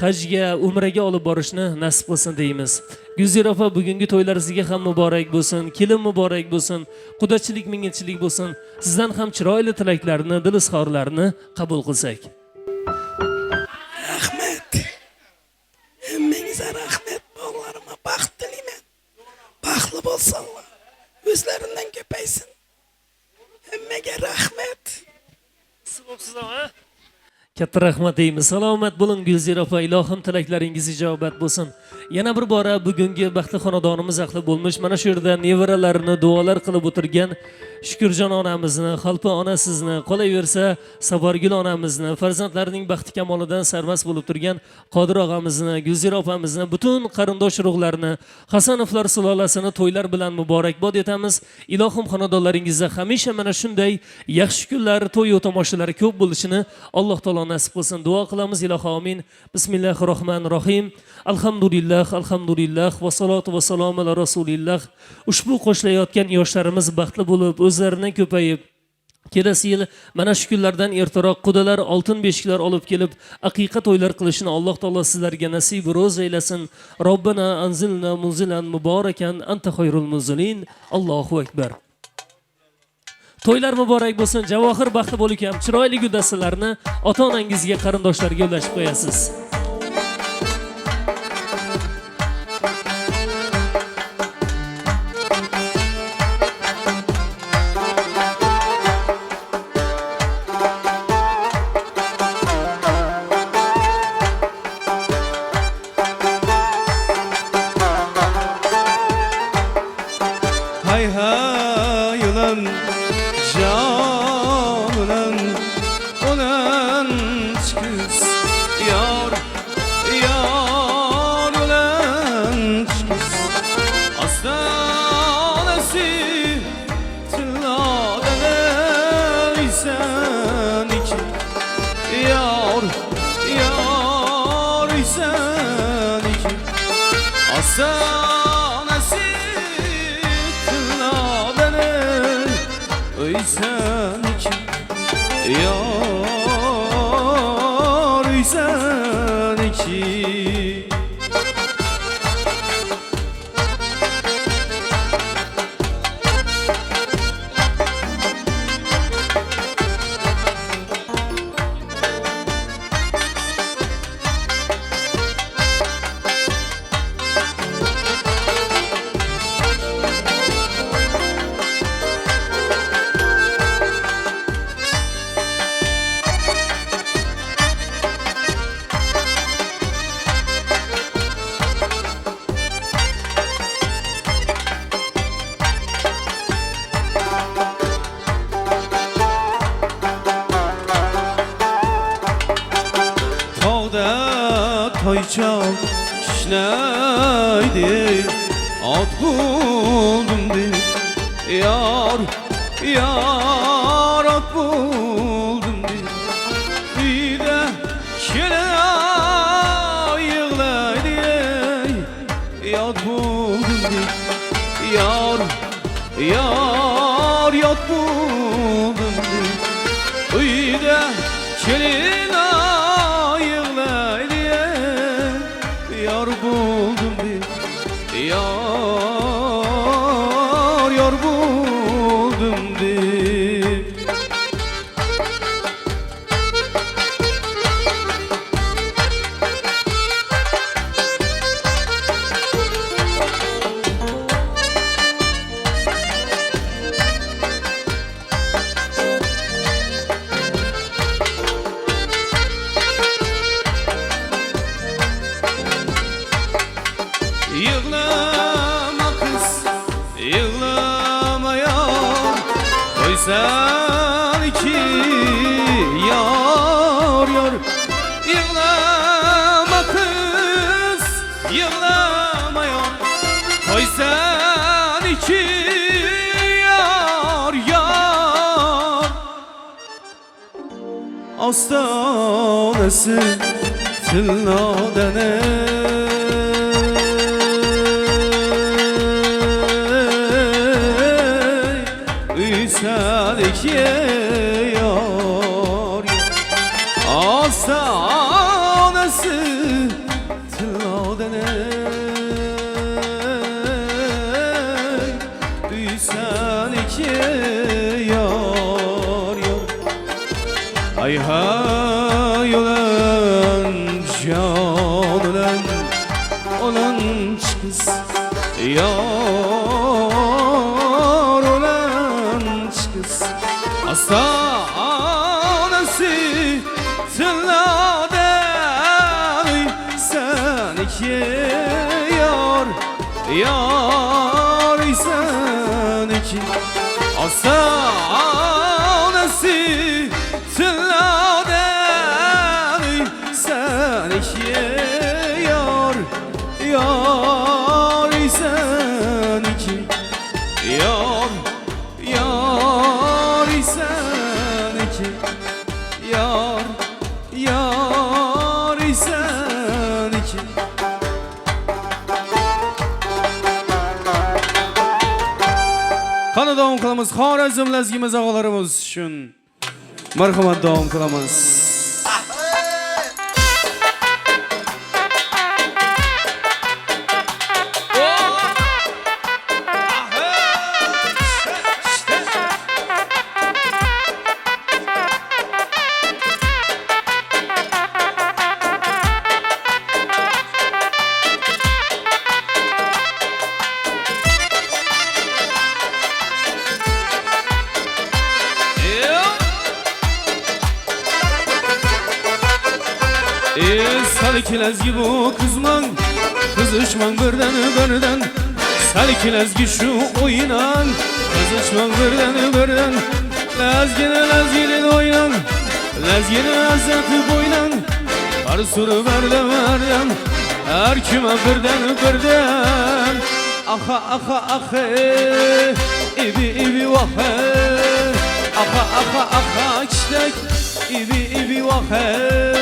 hajga, umraga olib borishni nasib qilsin deymiz. Gulzira opa, bugungi to'ylaringizga ham muborak bo'lsin, kelin muborak bo'lsin, qudachilik, mingetchilik bo'lsin. Sizdan ham chiroyli tilaklarni, dil izhorlarini qabul qilsak. Rahmat. Hammangizga rahmat, bog'larima baxt tilayman. Baxtli bo'lsinlar. O'zlaridan ko'paysin. Hammaga rahmat. Siz ha? Katta rahmat deymiz. Salomat bo'ling Gulzira opa, ilohim tilaklaringiz ijobat bo'lsin. Yana bir bora bugungi baxtli xonadonimiz ahli bo'lmish, mana shu yerda nevaralarini duolar qilib o'tirgan Shukurjon onamizni, Xalpa ona sizni, qolaversa Saborgul onamizni, farzandlarining baxti kamolidan sarmast bo'lib turgan Qodir og'amizni, Gulzira opamizni, butun qarindosh urug'larni, Hasanovlar sulolasini to'ylar bilan muborakbod etamiz. Ilohim xonadonlaringizda hamisha mana shunday yaxshi kunlar, to'y va tomoshalar ko'p bo'lishini Alloh taolo nasib qilsin. Duo qilamiz. Ilohi amin. Bismillahirrohmanirrohim. Alhamdulillah alhamdulillah va salatu va salom ala rasulillah. Ushbu qo'shilayotgan yoshlarimiz baxtli bo'lib, o'zlaridan ko'payib, kelasi yil mana shu kunlardan ertaroq qudalar oltin beshiklar olib kelib aqiqa to'ylar qilishini Alloh taolo sizlarga nasib ro'z aylasin. Robbana anzilna munzilan mubarakan anta khayrul munzilin. Allohu akbar. To'ylar muborak bo'lsin. Javohir baxtli bo'lik ham chiroyli gudasalarni ota-onangizga, qarindoshlarga ulashib qo'yasiz. Hay hay ulan can ulan ulan çıkız yar yar ulan çıkız hastanesi tılladene isen iki yar yar isen iki hastanesi sen ki yar sen ki toyçam kişneydi at buldum bir yar yar at buldum bir de kele yığlaydı yat buldum bir yar yar yat buldum bir de kele yar buldum bir yar yar buldum bir Yığlama kız, yığlama yar Koysan iki yar yar Yığlama kız, yığlama yar Koysan iki yar yar Astanesi tılladene Sadiki yar Astanesi tılladene Sadiki yar Ay hay olan can olan kız yar olan kız hastanesi tılladeni sen iki yar yar sen iki hastanesi tılladeni sen iki yar yar sen iki yar yar sen iki yar yar sen iki Qani davom qilamiz. Xorazm lazgimiz og'alarimiz uchun. Marhamat davom qilamiz. Salkilezgi bu kızman, kızışman birden Salkilezgi şu oynan, kızışman birden Lezgini oynan, lezgini lezzeti boynan Arsuru verden, her kime birden Aha, ibi vahe Aha, çiçek, ibi vahe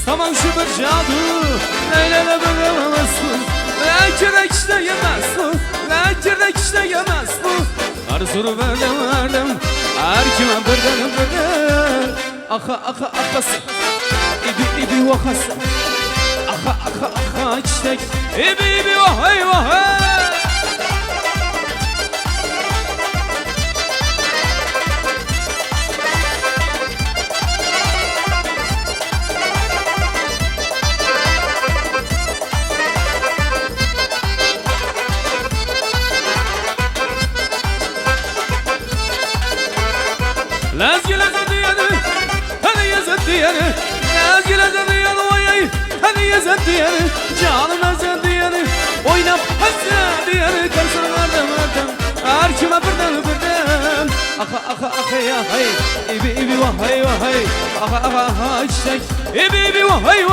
Tamam şu bir cadu, neyle bilemezsin. Lekirek işte yemezsin, lekirek işte yemezsin. Arzuru verdim, her kime birden. Aha, ibi vakası. Aha, çiçek, ibi vahay. Canım ezendiyeni, oynap ezendiyeni Karsın verdim, her kime birden Aha, ya hay, ibi vahay Aha, çiçek, ibi vahay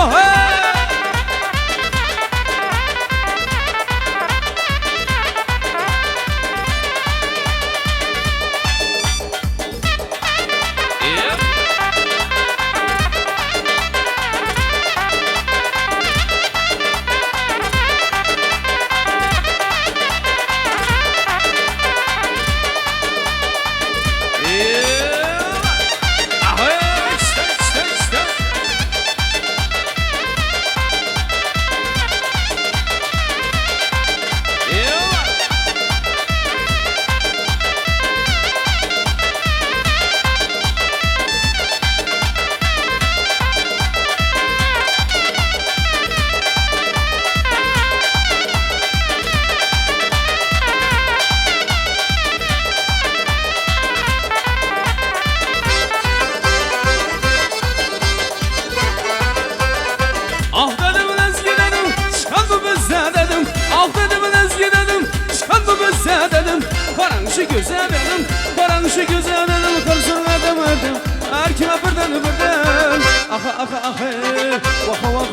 Karanlışı güzel dedim, karsın verdim her kime birden Aha, vaha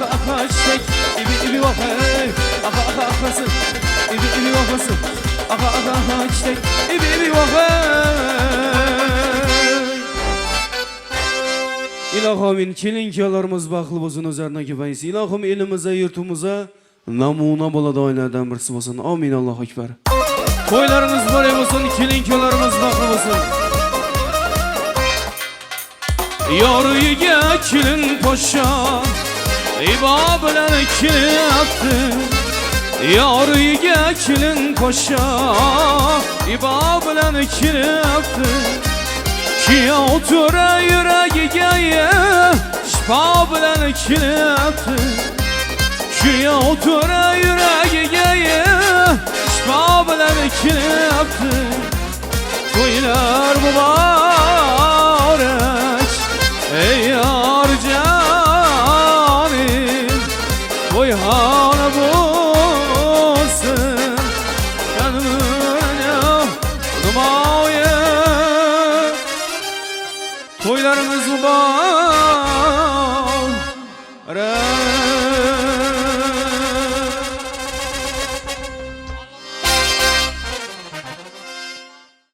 Aha, çiçek, ibi vahay Aha, ibi vahası Aha, çiçek, ibi vahay İlahim kelinkiyalarımız baklı olsun üzerine kefayisi İlahim elimize, yurtumuza namuna boladı oylardan birisi olsun Amin, Allahu Ekber Toylarınız böyle olsun, kelinkiyalarımız baklı olsun Yarıya kilin paşa İba bilen kilin attı Yarıya kilin paşa İba bilen kilin attı Ki otura yüreğe Şifa bilen kilin attı Ki otura yüreğe Şifa bilen kilin attı Toylar mübarek Ey yar canim Toyhane bulsun Gönlüne numaye Toylarımız mübarek Re